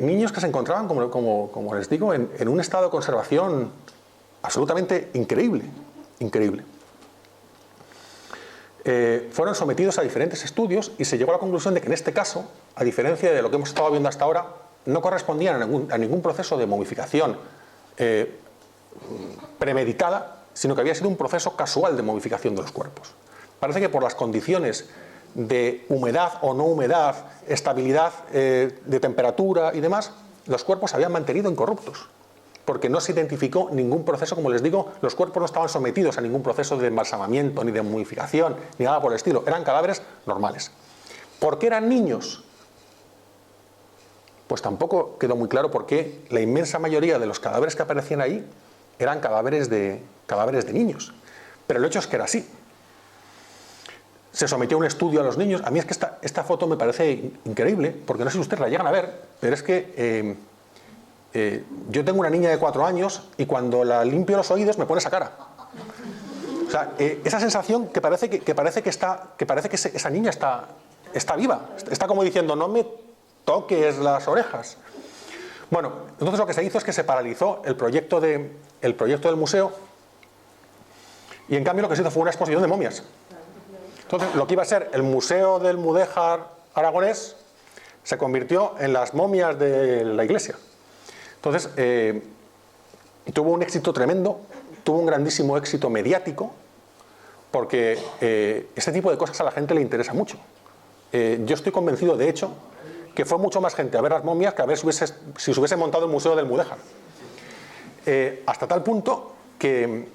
Niños que se encontraban, como les digo, en un estado de conservación absolutamente increíble. Fueron sometidos a diferentes estudios y se llegó a la conclusión de que en este caso, a diferencia de lo que hemos estado viendo hasta ahora, no correspondían a ningún proceso de momificación premeditada, sino que había sido un proceso casual de momificación de los cuerpos. Parece que por las condiciones de humedad o no humedad, estabilidad de temperatura y demás, los cuerpos se habían mantenido incorruptos, porque no se identificó ningún proceso, como les digo, los cuerpos no estaban sometidos a ningún proceso de embalsamamiento, ni de momificación, ni nada por el estilo, eran cadáveres normales. ¿Por qué eran niños? Pues tampoco quedó muy claro por qué la inmensa mayoría de los cadáveres que aparecían ahí eran cadáveres de niños. Pero el hecho es que era así. Se sometió a un estudio a los niños. A mí es que esta foto me parece increíble, porque no sé si ustedes la llegan a ver, pero es que yo tengo una niña de 4 años y cuando la limpio los oídos me pone esa cara. O sea, esa sensación que parece que esa niña está viva. Está como diciendo, no me toques las orejas. Bueno, entonces lo que se hizo es que se paralizó el proyecto del museo, y en cambio lo que se hizo fue una exposición de momias. Entonces, lo que iba a ser el Museo del Mudéjar aragonés se convirtió en las momias de la iglesia. Entonces, tuvo un éxito tremendo, tuvo un grandísimo éxito mediático, porque este tipo de cosas a la gente le interesa mucho. Yo estoy convencido, de hecho, que fue mucho más gente a ver las momias que a ver si se hubiese montado el Museo del Mudéjar. Hasta tal punto que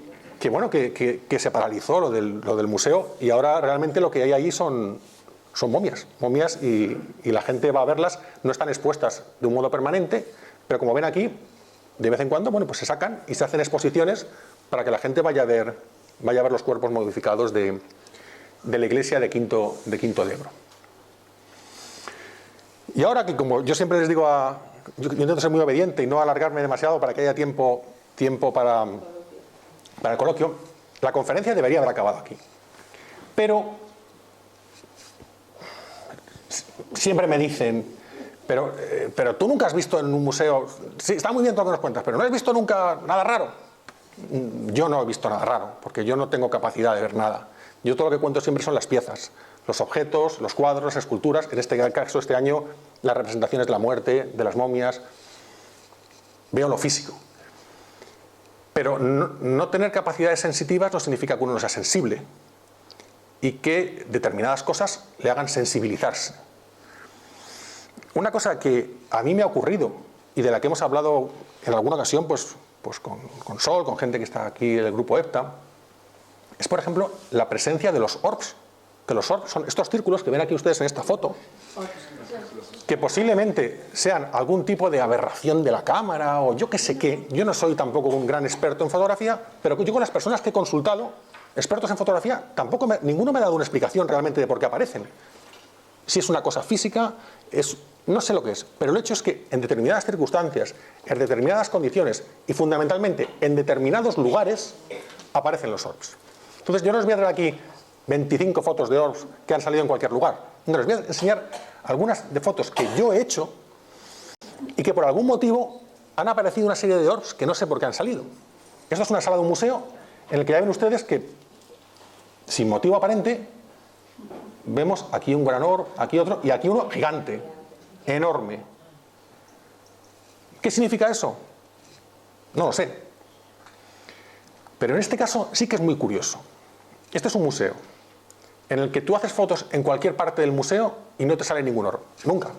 se paralizó lo del museo, y ahora realmente lo que hay ahí son momias y la gente va a verlas. No están expuestas de un modo permanente, pero como ven aquí, de vez en cuando, pues se sacan y se hacen exposiciones para que la gente vaya a ver los cuerpos modificados de la iglesia de Quinto de Ebro. Y ahora que, como yo siempre les digo, yo intento ser muy obediente y no alargarme demasiado para que haya tiempo para el coloquio, la conferencia debería haber acabado aquí. Pero siempre me dicen, pero tú nunca has visto en un museo, sí, está muy bien todo lo que nos cuentas, pero no has visto nunca nada raro. Yo no he visto nada raro, porque yo no tengo capacidad de ver nada. Yo todo lo que cuento siempre son las piezas, los objetos, los cuadros, las esculturas. En este caso, este año, las representaciones de la muerte, de las momias. Veo lo físico. Pero no tener capacidades sensitivas no significa que uno no sea sensible y que determinadas cosas le hagan sensibilizarse. Una cosa que a mí me ha ocurrido y de la que hemos hablado en alguna ocasión pues con Sol, con gente que está aquí en el grupo EPTA, es, por ejemplo, la presencia de los orbs. Que los orbs son estos círculos que ven aquí ustedes en esta foto, que posiblemente sean algún tipo de aberración de la cámara o yo qué sé qué. Yo no soy tampoco un gran experto en fotografía, pero yo con las personas que he consultado, expertos en fotografía, ninguno me ha dado una explicación realmente de por qué aparecen. Si es una cosa física, no sé lo que es, pero el hecho es que en determinadas circunstancias, en determinadas condiciones y fundamentalmente en determinados lugares aparecen los orbs. Entonces yo no les voy a traer aquí 25 fotos de orbs que han salido en cualquier lugar. No, les voy a enseñar algunas de fotos que yo he hecho y que por algún motivo han aparecido una serie de orbs que no sé por qué han salido. Esto es una sala de un museo en el que ya ven ustedes que, sin motivo aparente, vemos aquí un gran orb, aquí otro y aquí uno gigante, enorme. ¿Qué significa eso? No lo sé. Pero en este caso sí que es muy curioso. Este es un museo en el que tú haces fotos en cualquier parte del museo y no te sale ningún orb, nunca.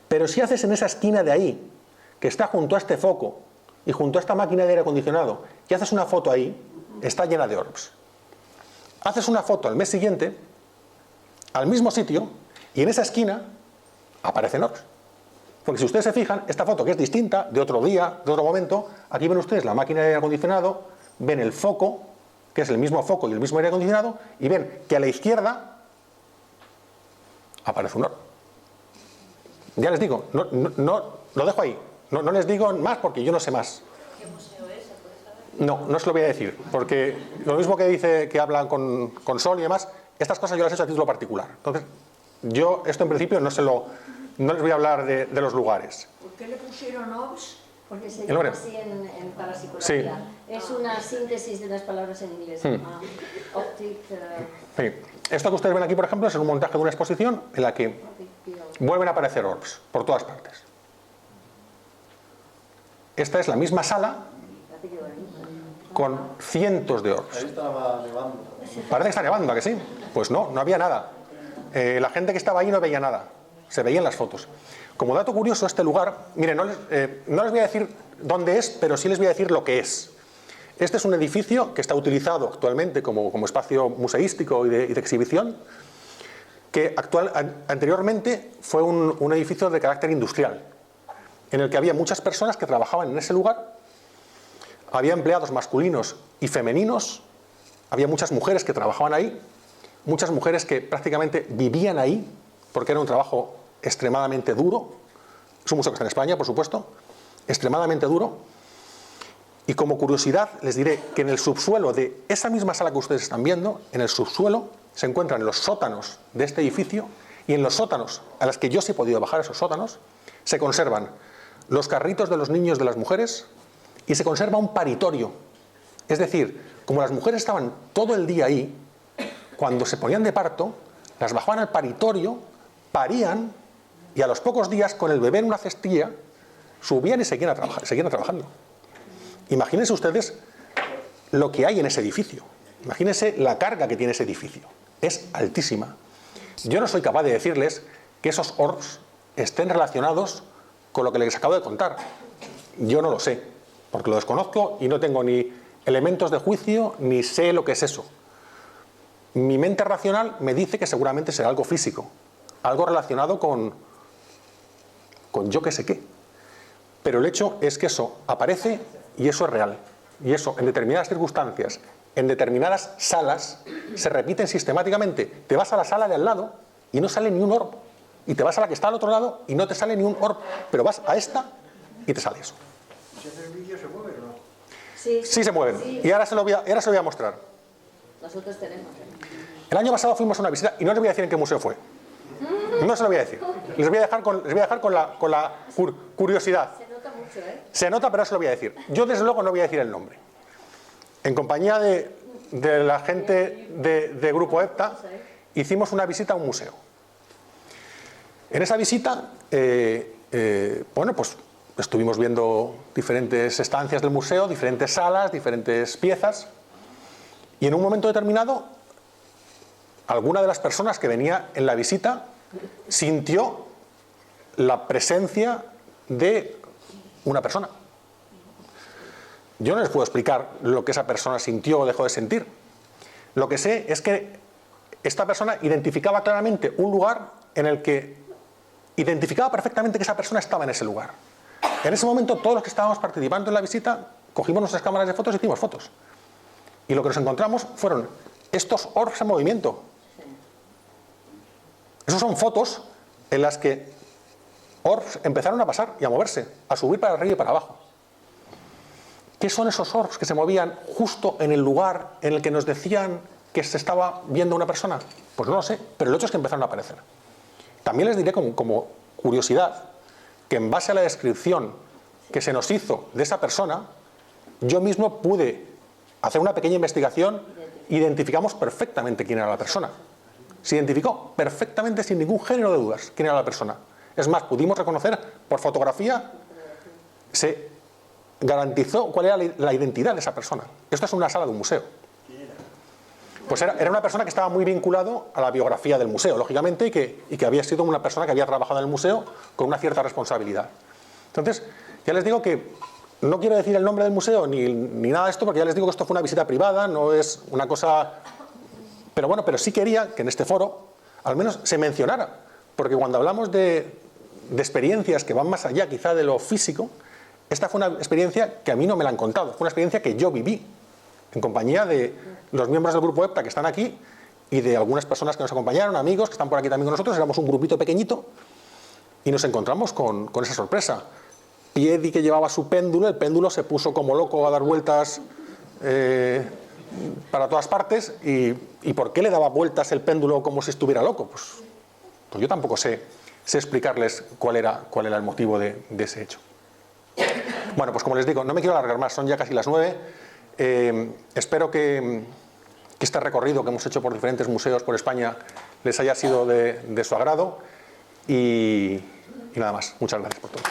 Pero si haces en esa esquina de ahí, que está junto a este foco y junto a esta máquina de aire acondicionado, y haces una foto ahí, está llena de orbs. Haces una foto al mes siguiente, al mismo sitio, y en esa esquina aparecen orbs. Porque si ustedes se fijan, esta foto que es distinta, de otro día, de otro momento, aquí ven ustedes la máquina de aire acondicionado, ven el foco, que es el mismo foco y el mismo aire acondicionado, y ven que a la izquierda aparece un orb. Ya les digo, no lo dejo ahí, no les digo más porque yo no sé más. ¿Qué museo es? No se lo voy a decir, porque lo mismo que dice que hablan con Sol y demás, estas cosas yo las he hecho a título particular. Entonces, yo esto en principio no les voy a hablar de los lugares. ¿Por qué le pusieron orbs? Porque se llama así en parapsicología. Sí. Es una síntesis de unas palabras en inglés. Optic. Sí. Esto que ustedes ven aquí, por ejemplo, es un montaje de una exposición en la que vuelven a aparecer orbs por todas partes. Esta es la misma sala con cientos de orbs. Ahí estaba nevando. Parece que está nevando, ¿a que sí? Pues no había nada. La gente que estaba ahí no veía nada. Se veían las fotos. Como dato curioso, este lugar, miren, no les voy a decir dónde es, pero sí les voy a decir lo que es. Este es un edificio que está utilizado actualmente como espacio museístico y de exhibición, que anteriormente fue un edificio de carácter industrial, en el que había muchas personas que trabajaban en ese lugar, había empleados masculinos y femeninos, había muchas mujeres que trabajaban ahí, muchas mujeres que prácticamente vivían ahí, porque era un trabajo extremadamente duro. Es un museo que está en España, por supuesto, extremadamente duro. Y como curiosidad les diré que en el subsuelo de esa misma sala que ustedes están viendo, en el subsuelo se encuentran los sótanos de este edificio, y en los sótanos, a los que yo sí he podido bajar esos sótanos, se conservan los carritos de los niños de las mujeres y se conserva un paritorio. Es decir, como las mujeres estaban todo el día ahí, cuando se ponían de parto, las bajaban al paritorio, parían y a los pocos días, con el bebé en una cestilla, subían y seguían trabajando. Imagínense ustedes lo que hay en ese edificio. Imagínense la carga que tiene ese edificio. Es altísima. Yo no soy capaz de decirles que esos orbs estén relacionados con lo que les acabo de contar. Yo no lo sé, porque lo desconozco y no tengo ni elementos de juicio, ni sé lo que es eso. Mi mente racional me dice que seguramente será algo físico, algo relacionado con yo que sé qué. Pero el hecho es que eso aparece y eso es real. Y eso, en determinadas circunstancias, en determinadas salas, se repiten sistemáticamente. Te vas a la sala de al lado y no sale ni un orb. Y te vas a la que está al otro lado y no te sale ni un orb. Pero vas a esta y te sale eso. ¿Si hace el vídeo se mueve o no? Sí, Sí se mueven. sí. Y ahora se lo voy a mostrar. Nosotros tenemos. El año pasado fuimos a una visita y no les voy a decir en qué museo fue. No se lo voy a decir. Les voy a dejar con la curiosidad. Se nota mucho, ¿eh? Se nota, pero no se lo voy a decir. Yo desde luego no voy a decir el nombre. En compañía de la gente de Grupo EPTA hicimos una visita a un museo. En esa visita, bueno, pues estuvimos viendo diferentes estancias del museo, diferentes salas, diferentes piezas, y en un momento determinado alguna de las personas que venía en la visita sintió la presencia de una persona. Yo no les puedo explicar lo que esa persona sintió o dejó de sentir. Lo que sé es que esta persona identificaba claramente un lugar en el que identificaba perfectamente que esa persona estaba en ese lugar. En ese momento, todos los que estábamos participando en la visita cogimos nuestras cámaras de fotos y hicimos fotos. Y lo que nos encontramos fueron estos orbs en movimiento. Esas son fotos en las que orbs empezaron a pasar y a moverse, a subir para arriba y para abajo. ¿Qué son esos orbs que se movían justo en el lugar en el que nos decían que se estaba viendo una persona? Pues no lo sé, pero el hecho es que empezaron a aparecer. También les diré como curiosidad que en base a la descripción que se nos hizo de esa persona, yo mismo pude hacer una pequeña investigación, identificamos perfectamente quién era la persona. Se identificó perfectamente, sin ningún género de dudas, quién era la persona. Es más, pudimos reconocer por fotografía, se garantizó cuál era la identidad de esa persona. Esto es una sala de un museo. Pues era una persona que estaba muy vinculado a la biografía del museo, lógicamente, y que había sido una persona que había trabajado en el museo con una cierta responsabilidad. Entonces, ya les digo que no quiero decir el nombre del museo ni nada de esto, porque ya les digo que esto fue una visita privada, no es una cosa... Pero bueno, pero sí quería que en este foro al menos se mencionara, porque cuando hablamos de experiencias que van más allá quizá de lo físico, esta fue una experiencia que a mí no me la han contado, fue una experiencia que yo viví en compañía de los miembros del Grupo EPTA que están aquí y de algunas personas que nos acompañaron, amigos que están por aquí también con nosotros. Éramos un grupito pequeñito y nos encontramos con esa sorpresa. Piedi, que llevaba su péndulo, el péndulo se puso como loco a dar vueltas para todas partes. ¿Y por qué le daba vueltas el péndulo como si estuviera loco? Pues yo tampoco sé explicarles cuál era el motivo de ese hecho. Bueno, pues como les digo, no me quiero alargar más, son ya casi las 9. Espero que este recorrido que hemos hecho por diferentes museos por España les haya sido de su agrado y nada más. Muchas gracias por todo.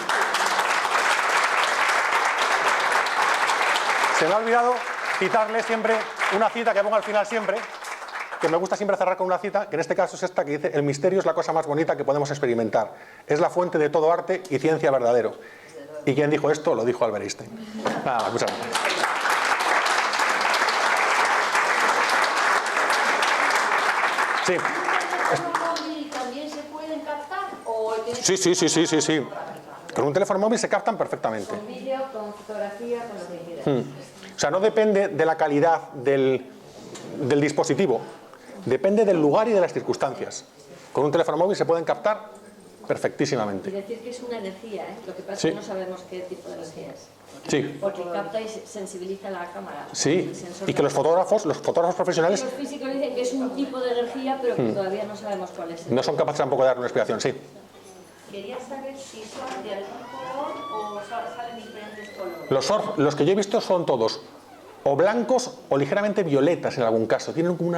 Se me ha olvidado citarles siempre una cita que pongo al final siempre, que me gusta siempre cerrar con una cita, que en este caso es esta que dice: el misterio es la cosa más bonita que podemos experimentar. Es la fuente de todo arte y ciencia verdadero. ¿Y quién dijo esto? Lo dijo Albert Einstein. Nada más, muchas gracias. Sí. ¿Móvil también se pueden captar? ¿O Sí. Con un teléfono móvil se captan perfectamente. Con vídeo, con fotografía, con lo que quieras. O sea, no depende de la calidad del dispositivo, depende del lugar y de las circunstancias. Con un teléfono móvil se pueden captar Y perfectísimamente. decir que es una energía, ¿eh? Lo que pasa Sí. es que no sabemos qué tipo de energía es. Sí, Porque capta y sensibiliza la cámara. sí. El sensor Y que los fotógrafos profesionales Los físicos dicen que es un tipo de energía, pero que todavía no sabemos cuál es. no son capaces tampoco de dar una explicación, sí. Quería saber si son de algún color o salen diferentes colores. Los que yo he visto son todos o blancos o ligeramente violetas en algún caso. Tienen como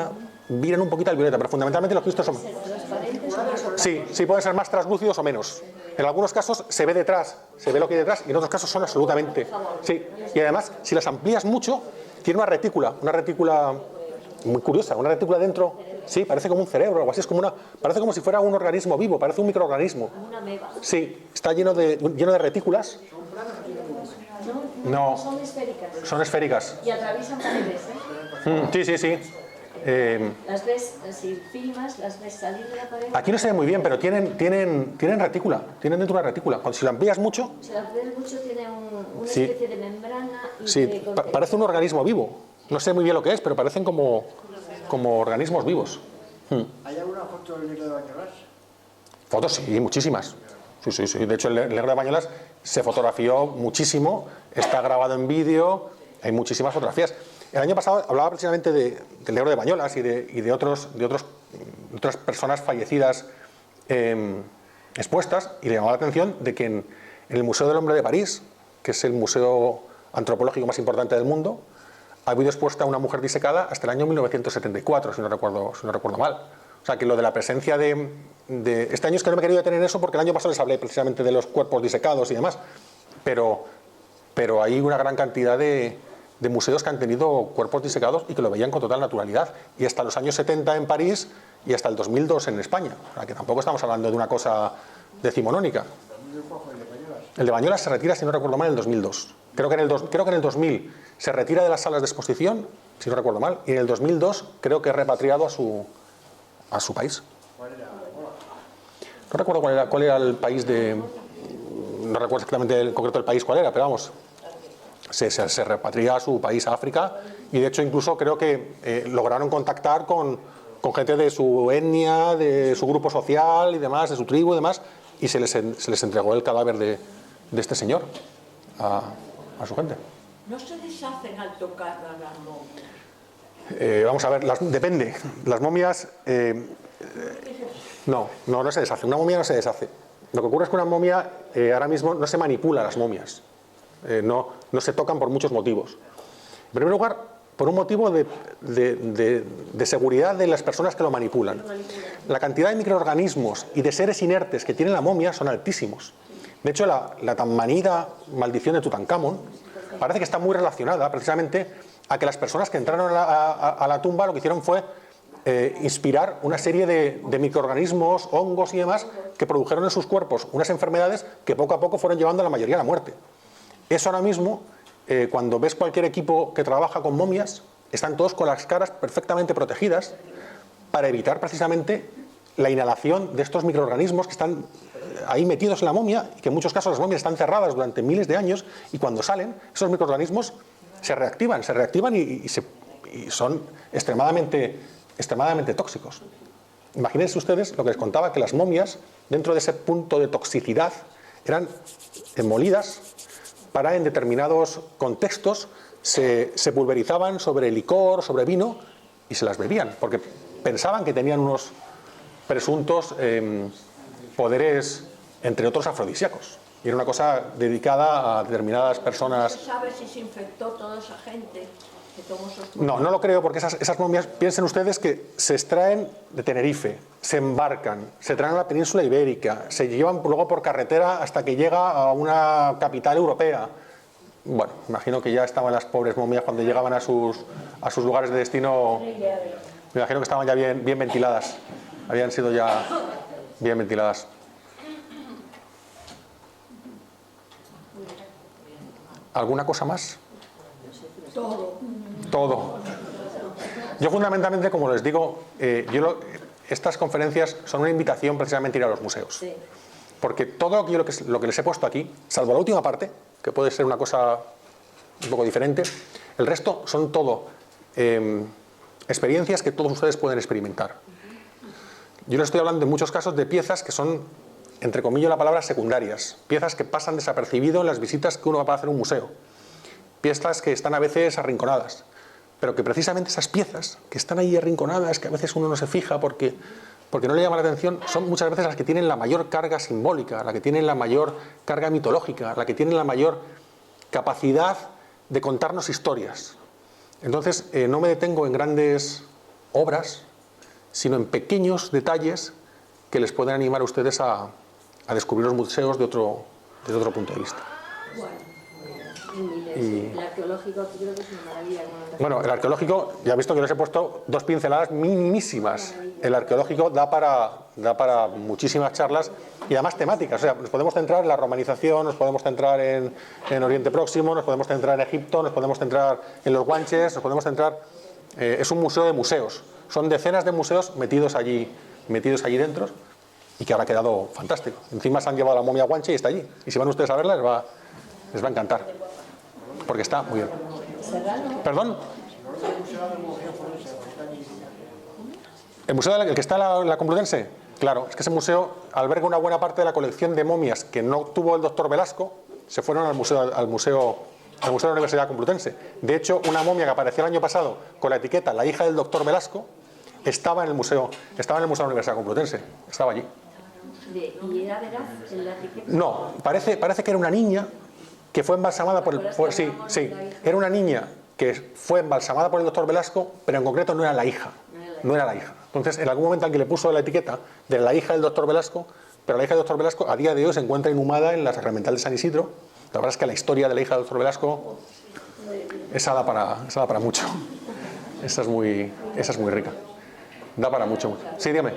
viran un poquito al violeta, pero fundamentalmente los cristales son... ¿Transparentes o más opacos? Sí, pueden ser más translúcidos o menos. En algunos casos se ve detrás, se ve lo que hay detrás, y en otros casos son absolutamente... Sí, y además, si las amplías mucho, tiene una retícula muy curiosa, una retícula dentro, sí, parece como un cerebro, algo así, parece como si fuera un organismo vivo, parece un microorganismo. Una ameba. Sí, está lleno de retículas. No, Son esféricas. son esféricas. Y atraviesan paredes, ¿eh? Sí. Las ves, si filmas, las ves salir de la pared. Aquí no se ve muy bien, pero tienen retícula, tienen dentro una retícula. Si lo amplías mucho, Si las ves mucho, tiene una Sí. especie de membrana. Y sí, de parece un organismo vivo. No sé muy bien lo que es, pero parecen como organismos vivos. ¿Hay alguna foto del Negro de Bañolas? Fotos, sí, muchísimas. Sí. De hecho, el Negro de Bañolas se fotografió muchísimo, está grabado en vídeo, hay muchísimas fotografías. El año pasado hablaba precisamente del Negro de Bañolas y de otras personas fallecidas expuestas, y le llamaba la atención de que en el Museo del Hombre de París, que es el museo antropológico más importante del mundo, ha habido expuesta una mujer disecada hasta el año 1974, si no recuerdo mal. O sea, que lo de la presencia de... Este año es que no me he querido detener en eso porque el año pasado les hablé precisamente de los cuerpos disecados y demás, pero hay una gran cantidad de museos que han tenido cuerpos disecados y que lo veían con total naturalidad. Y hasta los años 70 en París y hasta el 2002 en España. O sea, que tampoco estamos hablando de una cosa decimonónica. El de Bañolas se retira, si no recuerdo mal, en el 2002. Creo que en el 2000 se retira de las salas de exposición, si no recuerdo mal, y en el 2002 creo que es repatriado a su país. No recuerdo cuál era el país de... No recuerdo exactamente en concreto el país cuál era, pero vamos, se repatria a su país, a África, y de hecho incluso creo que lograron contactar con gente de su etnia, de su grupo social y demás, de su tribu y demás, y se les entregó el cadáver de este señor a su gente. No se deshacen al tocar las momias. Vamos a ver, depende. Las momias no se deshacen. Una momia no se deshace. Lo que ocurre es que una momia ahora mismo no se manipula las momias. No se tocan por muchos motivos. En primer lugar, por un motivo de seguridad de las personas que lo manipulan. La cantidad de microorganismos y de seres inertes que tiene la momia son altísimos. De hecho, la tan manida maldición de Tutankamón parece que está muy relacionada precisamente a que las personas que entraron a la tumba lo que hicieron fue inspirar una serie de microorganismos, hongos y demás que produjeron en sus cuerpos unas enfermedades que poco a poco fueron llevando a la mayoría a la muerte. Eso ahora mismo, cuando ves cualquier equipo que trabaja con momias, están todos con las caras perfectamente protegidas para evitar precisamente la inhalación de estos microorganismos que están ahí metidos en la momia y que en muchos casos las momias están cerradas durante miles de años y cuando salen, esos microorganismos se reactivan y son extremadamente tóxicos. Imagínense ustedes lo que les contaba, que las momias, dentro de ese punto de toxicidad, eran molidas para en determinados contextos se pulverizaban sobre licor, sobre vino y se las bebían, porque pensaban que tenían unos presuntos poderes, entre otros, afrodisíacos. Y era una cosa dedicada a determinadas personas. ¿Se sabe si se infectó toda esa gente que tomó esos No lo creo, porque esas momias, piensen ustedes que se extraen de Tenerife, se embarcan, se traen a la península ibérica, se llevan luego por carretera hasta que llega a una capital europea. Bueno, imagino que ya estaban las pobres momias cuando llegaban a sus lugares de destino, me imagino que estaban ya bien ventiladas, habían sido ya bien ventiladas. ¿Alguna cosa más? Todo. Yo fundamentalmente, como les digo, estas conferencias son una invitación precisamente a ir a los museos. Sí. Porque todo lo que les he puesto aquí, salvo la última parte, que puede ser una cosa un poco diferente, el resto son todo experiencias que todos ustedes pueden experimentar. Yo les estoy hablando en muchos casos de piezas que son, entre comillas la palabra, secundarias. Piezas que pasan desapercibido en las visitas que uno va a hacer a un museo. Piezas que están a veces arrinconadas. Pero que precisamente esas piezas que están ahí arrinconadas, que a veces uno no se fija porque no le llama la atención, son muchas veces las que tienen la mayor carga simbólica, la que tienen la mayor carga mitológica, la que tienen la mayor capacidad de contarnos historias. Entonces, no me detengo en grandes obras, sino en pequeños detalles que les pueden animar a ustedes a descubrir los museos desde otro punto de vista. Y el arqueológico creo que es una maravilla. Bueno, el arqueológico, ya he visto que les he puesto 2 pinceladas minimísimas. El arqueológico da para muchísimas charlas y además temáticas. O sea, nos podemos centrar en la romanización, nos podemos centrar en Oriente Próximo, nos podemos centrar en Egipto, nos podemos centrar en los guanches, nos podemos centrar... es un museo de museos. Son decenas de museos metidos allí dentro y que ahora ha quedado fantástico. Encima se han llevado la momia guanche y está allí. Y si van ustedes a verla les va a encantar. Porque está muy bien. ¿Perdón? ¿El museo el que está en la Complutense? Claro, es que ese museo alberga una buena parte de la colección de momias que no tuvo el doctor Velasco, se fueron al museo de la Universidad Complutense. De hecho, una momia que apareció el año pasado con la etiqueta "la hija del doctor Velasco" estaba en el museo de la Universidad Complutense, estaba allí. ¿Y era veraz en la etiqueta? No, parece que era una niña que fue embalsamada sí, era una niña que fue embalsamada por el doctor Velasco, pero en concreto no era la hija. Entonces, en algún momento alguien le puso la etiqueta de la hija del doctor Velasco, pero la hija del doctor Velasco a día de hoy se encuentra inhumada en la Sacramental de San Isidro. La verdad es que la historia de la hija del doctor Velasco esa da para mucho. Esa es muy rica. Da para mucho. Sí, dígame.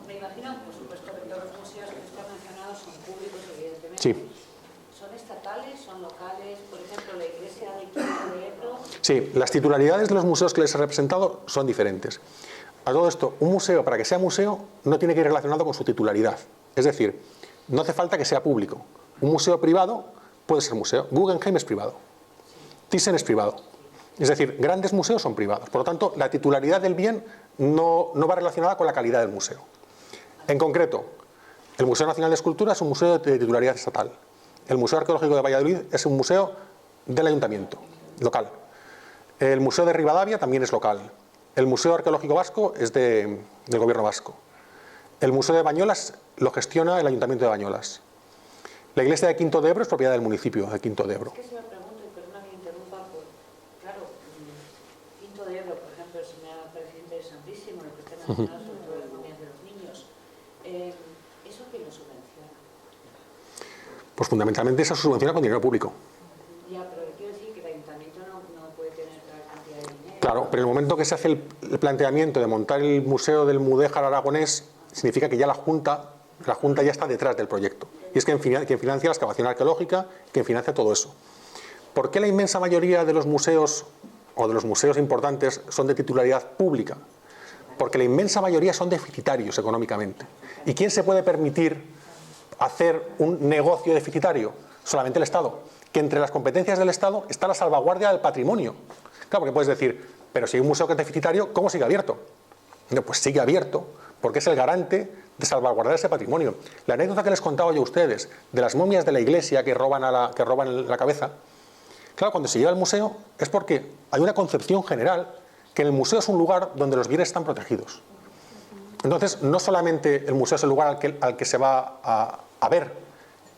Me imagino, por supuesto, que todos los museos que están mencionados son públicos, evidentemente. Sí. ¿Son estatales? ¿Son locales? Por ejemplo, la iglesia de Quinto de Ebro. Sí, las titularidades de los museos que les he representado son diferentes. A todo esto, un museo, para que sea museo, no tiene que ir relacionado con su titularidad. Es decir, no hace falta que sea público. Un museo privado puede ser museo. Guggenheim es privado. Thyssen es privado. Es decir, grandes museos son privados. Por lo tanto, la titularidad del bien no va relacionada con la calidad del museo. En concreto, el Museo Nacional de Escultura es un museo de titularidad estatal. El Museo Arqueológico de Valladolid es un museo del ayuntamiento, local. El Museo de Rivadavia también es local. El Museo Arqueológico Vasco es del gobierno vasco. El Museo de Bañolas lo gestiona el Ayuntamiento de Bañolas. La iglesia de Quinto de Ebro es propiedad del municipio de Quinto de Ebro. Es que se me pregunto, y perdona que interrumpa, claro, Quinto de Ebro, por ejemplo, se me ha parecido interesantísimo lo que está mencionado sobre todo las momias de los niños. ¿Eso quién lo subvenciona? Pues fundamentalmente eso se subvenciona con dinero público. Ya, pero quiero decir que el ayuntamiento no puede tener la cantidad de dinero. Claro, pero en el momento que se hace el planteamiento de montar el museo del Mudéjar aragonés, significa que ya la Junta ya está detrás del proyecto. Y es quien financia la excavación arqueológica, quien financia todo eso. ¿Por qué la inmensa mayoría de los museos, o de los museos importantes, son de titularidad pública? Porque la inmensa mayoría son deficitarios económicamente. ¿Y quién se puede permitir hacer un negocio deficitario? Solamente el Estado. Que entre las competencias del Estado está la salvaguardia del patrimonio. Claro, porque puedes decir, pero si hay un museo que es deficitario, ¿cómo sigue abierto? No, pues sigue abierto porque es el garante de salvaguardar ese patrimonio. La anécdota que les contaba yo a ustedes de las momias de la iglesia que roban la cabeza, claro, cuando se lleva al museo es porque hay una concepción general que el museo es un lugar donde los bienes están protegidos. Entonces, no solamente el museo es el lugar al que se va a ver,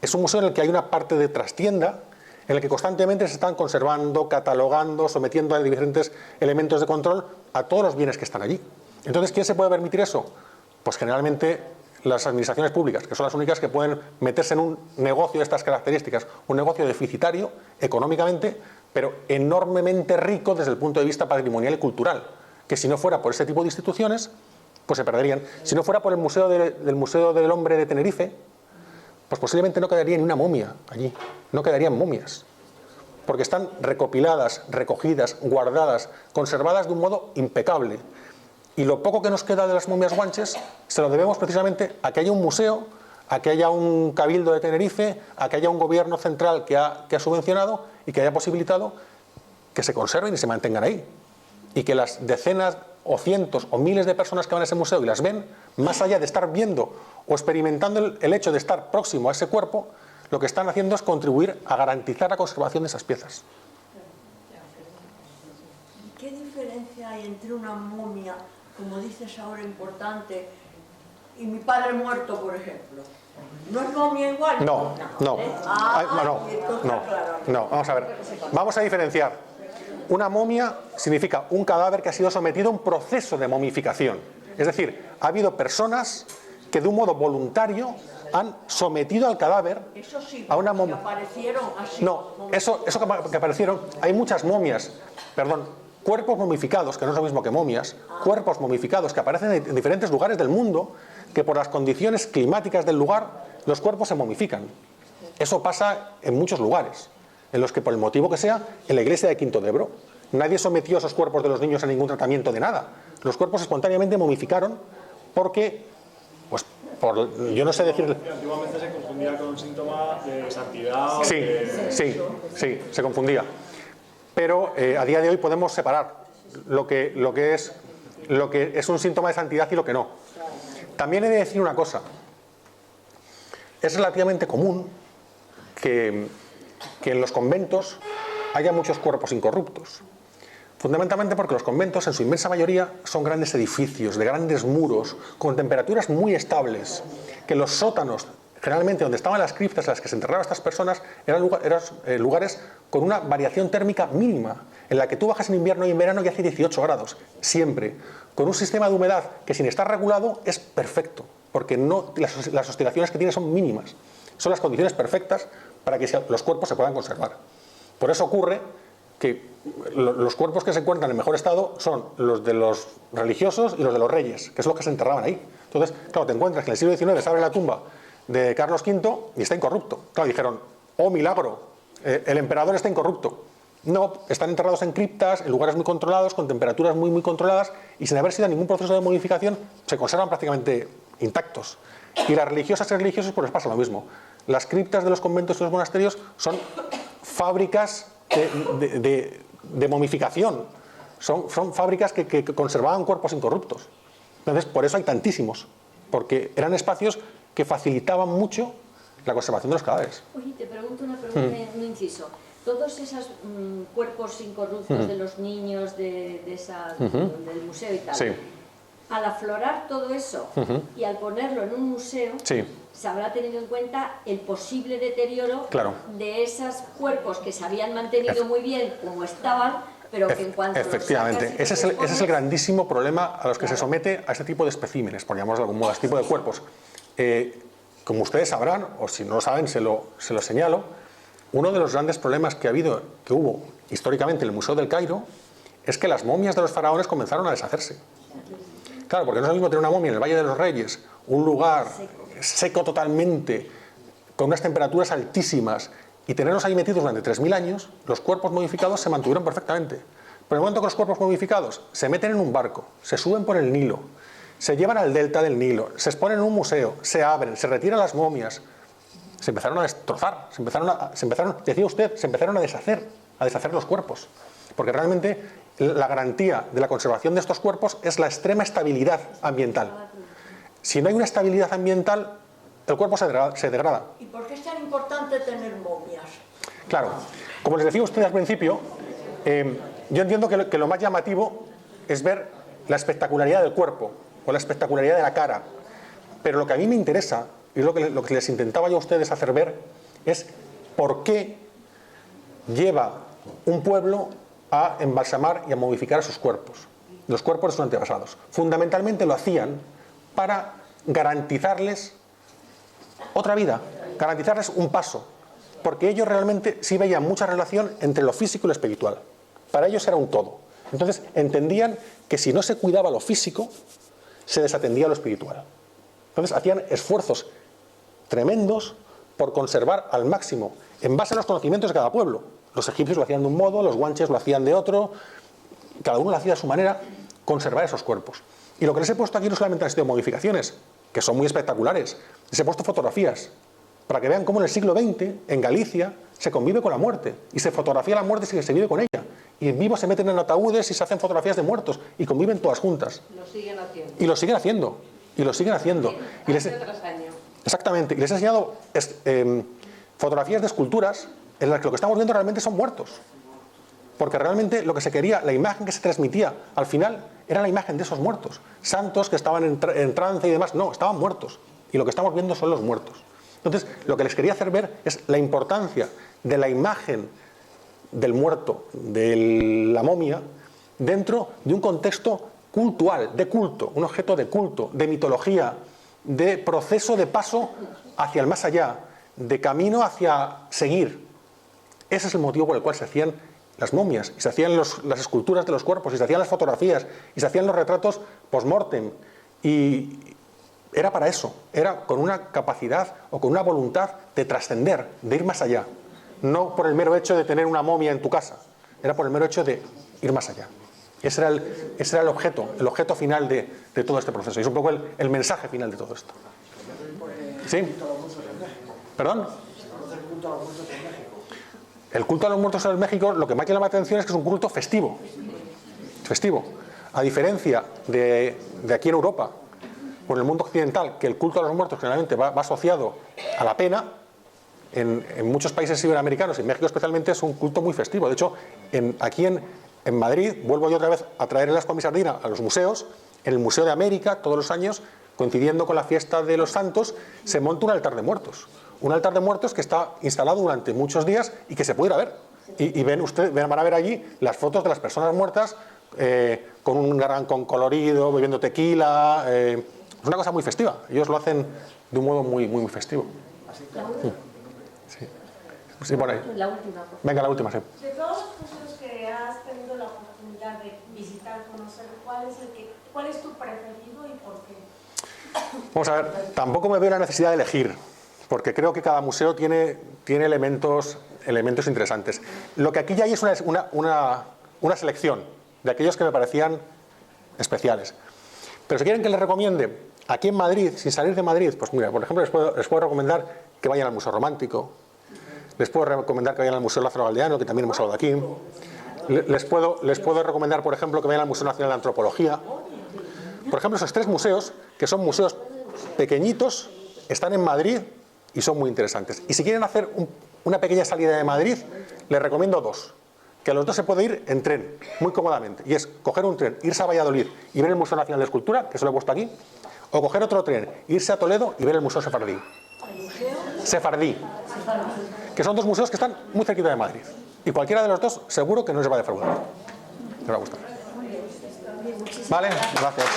es un museo en el que hay una parte de trastienda en el que constantemente se están conservando, catalogando, sometiendo a diferentes elementos de control a todos los bienes que están allí. Entonces, ¿quién se puede permitir eso? Pues generalmente las administraciones públicas, que son las únicas que pueden meterse en un negocio de estas características, un negocio deficitario económicamente, pero enormemente rico desde el punto de vista patrimonial y cultural, que si no fuera por ese tipo de instituciones, pues se perderían. Si no fuera por el Museo del Hombre de Tenerife, pues posiblemente no quedaría ni una momia allí, no quedarían momias, porque están recopiladas, recogidas, guardadas, conservadas de un modo impecable. Y lo poco que nos queda de las momias guanches se lo debemos precisamente a que haya un museo, a que haya un cabildo de Tenerife, a que haya un gobierno central que ha subvencionado y que haya posibilitado que se conserven y se mantengan ahí. Y que las decenas o cientos o miles de personas que van a ese museo y las ven, más allá de estar viendo o experimentando el hecho de estar próximo a ese cuerpo, lo que están haciendo es contribuir a garantizar la conservación de esas piezas. ¿Qué diferencia hay entre una momia, como dices ahora, importante, y mi padre muerto, por ejemplo? ¿No es momia igual? No, vamos a ver. Vamos a diferenciar. Una momia significa un cadáver que ha sido sometido a un proceso de momificación. Es decir, ha habido personas que de un modo voluntario han sometido al cadáver a una momia. Aparecieron así. No, eso que aparecieron, hay muchas momias, perdón, cuerpos momificados, que no es lo mismo que momias, cuerpos momificados que aparecen en diferentes lugares del mundo, que por las condiciones climáticas del lugar, los cuerpos se momifican. Eso pasa en muchos lugares, en los que por el motivo que sea, en la iglesia de Quinto de Ebro, nadie sometió esos cuerpos de los niños a ningún tratamiento de nada. Los cuerpos espontáneamente momificaron porque, pues, yo no sé decir... Antiguamente se confundía con un síntoma de santidad. Sí, se confundía. Pero a día de hoy podemos separar lo que es un síntoma de santidad y lo que no. También he de decir una cosa. Es relativamente común que en los conventos haya muchos cuerpos incorruptos. Fundamentalmente porque los conventos, en su inmensa mayoría, son grandes edificios, de grandes muros, con temperaturas muy estables, que los sótanos, generalmente donde estaban las criptas en las que se enterraban estas personas, eran lugares con una variación térmica mínima, en la que tú bajas en invierno y en verano y hace 18 grados, siempre, con un sistema de humedad que sin estar regulado es perfecto, porque las oscilaciones que tiene son mínimas. Son las condiciones perfectas para que los cuerpos se puedan conservar. Por eso ocurre que los cuerpos que se encuentran en mejor estado son los de los religiosos y los de los reyes, que es los que se enterraban ahí. Entonces, claro, te encuentras que en el siglo XIX se abre la tumba de Carlos V y está incorrupto. Claro, dijeron, oh milagro, el emperador está incorrupto. No, están enterrados en criptas, en lugares muy controlados, con temperaturas muy, muy controladas, y sin haber sido ningún proceso de modificación, se conservan prácticamente intactos. Y las religiosas y religiosos pues les pasa lo mismo. Las criptas de los conventos y los monasterios son fábricas de momificación, son fábricas que conservaban cuerpos incorruptos. Entonces, por eso hay tantísimos, porque eran espacios que facilitaban mucho la conservación de los cadáveres. Oye, te pregunto una pregunta, un inciso. Todos esos cuerpos incorruptos de los niños del museo y tal, Sí. Al aflorar todo eso y al ponerlo en un museo, Sí. se habrá tenido en cuenta el posible deterioro Claro. de esos cuerpos que se habían mantenido muy bien como estaban, pero que en cuanto Efectivamente, los sacas y ese los es el pones, grandísimo problema a los que se Claro. somete a este tipo de especímenes, por llamarlos de algún modo, a este tipo de cuerpos. Como ustedes sabrán, o si no lo saben, se lo señalo, uno de los grandes problemas que hubo históricamente en el Museo del Cairo es que las momias de los faraones comenzaron a deshacerse. Claro, porque no es lo mismo tener una momia en el Valle de los Reyes, un lugar seco totalmente, con unas temperaturas altísimas, y tenerlos ahí metidos durante 3.000 años, los cuerpos modificados se mantuvieron perfectamente. Pero en el momento que los cuerpos modificados se meten en un barco, se suben por el Nilo, se llevan al delta del Nilo, se exponen en un museo, se abren, se retiran las momias, se empezaron a destrozar, se empezaron a deshacer los cuerpos. Porque realmente la garantía de la conservación de estos cuerpos es la extrema estabilidad ambiental. Si no hay una estabilidad ambiental, el cuerpo se degrada. ¿Y por qué es tan importante tener momias? Claro, como les decía usted al principio, yo entiendo que lo más llamativo es ver la espectacularidad del cuerpo o la espectacularidad de la cara. Pero lo que a mí me interesa, y lo que les intentaba yo a ustedes hacer ver, es por qué lleva un pueblo a embalsamar y a momificar a sus cuerpos, los cuerpos de sus antepasados. Fundamentalmente lo hacían para garantizarles otra vida, garantizarles un paso, porque ellos realmente sí veían mucha relación entre lo físico y lo espiritual. Para ellos era un todo. Entonces entendían que si no se cuidaba lo físico, se desatendía lo espiritual. Entonces hacían esfuerzos tremendos por conservar al máximo, en base a los conocimientos de cada pueblo. Los egipcios lo hacían de un modo, los guanches lo hacían de otro, cada uno lo hacía a su manera, conservar esos cuerpos. Y lo que les he puesto aquí no solamente han sido modificaciones, que son muy espectaculares, les he puesto fotografías, para que vean cómo en el siglo XX, en Galicia, se convive con la muerte, y se fotografía la muerte y se vive con ella. Y en vivo se meten en ataúdes y se hacen fotografías de muertos, y conviven todas juntas. Lo siguen haciendo. Y lo siguen haciendo, y lo siguen haciendo. Y les, Año tras año. exactamente, y les he enseñado fotografías de esculturas en las que lo que estamos viendo realmente son muertos. Porque realmente lo que se quería, la imagen que se transmitía al final, era la imagen de esos muertos. Santos que estaban en trance y demás, no, estaban muertos. Y lo que estamos viendo son los muertos. Entonces, lo que les quería hacer ver es la importancia de la imagen del muerto, de la momia, dentro de un contexto cultural, de culto, un objeto de culto, de mitología, de proceso de paso hacia el más allá, de camino hacia seguir. Ese es el motivo por el cual se hacían las momias, y se hacían las esculturas de los cuerpos, y se hacían las fotografías, y se hacían los retratos post-mortem. Y era para eso, era con una capacidad o con una voluntad de trascender, de ir más allá. No por el mero hecho de tener una momia en tu casa, era por el mero hecho de ir más allá. Ese era el objeto final de todo este proceso. Y es un poco el mensaje final de todo esto. ¿Sí? ¿Perdón? El culto a los muertos en México, lo que más llama la atención es que es un culto festivo. Festivo. A diferencia de aquí en Europa, o en el mundo occidental, que el culto a los muertos generalmente va asociado a la pena, en muchos países iberoamericanos, y en México especialmente, es un culto muy festivo. De hecho, aquí en Madrid, vuelvo yo otra vez a traer el asco a mi sardina a los museos. En el Museo de América, todos los años, coincidiendo con la fiesta de los santos, se monta un altar de muertos. Un altar de muertos que está instalado durante muchos días y que se puede ir a ver. Y van a ver allí las fotos de las personas muertas con un garrancón colorido, bebiendo tequila. Es una cosa muy festiva. Ellos lo hacen de un modo muy, muy, muy festivo. Sí. Sí, por ahí. La última. Venga, la última, sí. De todos los museos que has tenido la oportunidad de visitar, conocer, ¿cuál es tu preferido y por qué? Vamos a ver, tampoco me veo la necesidad de elegir, porque creo que cada museo tiene elementos interesantes. Lo que aquí ya hay es una selección de aquellos que me parecían especiales. Pero si quieren que les recomiende, aquí en Madrid, sin salir de Madrid, pues mira, por ejemplo, les puedo recomendar que vayan al Museo Romántico. Les puedo recomendar que vayan al Museo Lázaro Galdeano, que también hemos hablado de aquí. Les puedo recomendar, por ejemplo, que vayan al Museo Nacional de Antropología. Por ejemplo, esos tres museos, que son museos pequeñitos, están en Madrid y son muy interesantes. Y si quieren hacer una pequeña salida de Madrid, les recomiendo dos. Que a los dos se puede ir en tren, muy cómodamente. Y es coger un tren, irse a Valladolid y ver el Museo Nacional de Escultura, que se lo he puesto aquí. O coger otro tren, irse a Toledo y ver el Museo Sefardí. Sefardí. Que son dos museos que están muy cerquita de Madrid. Y cualquiera de los dos seguro que no les va a defraudar. Les va a gustar. ¿Vale? Gracias.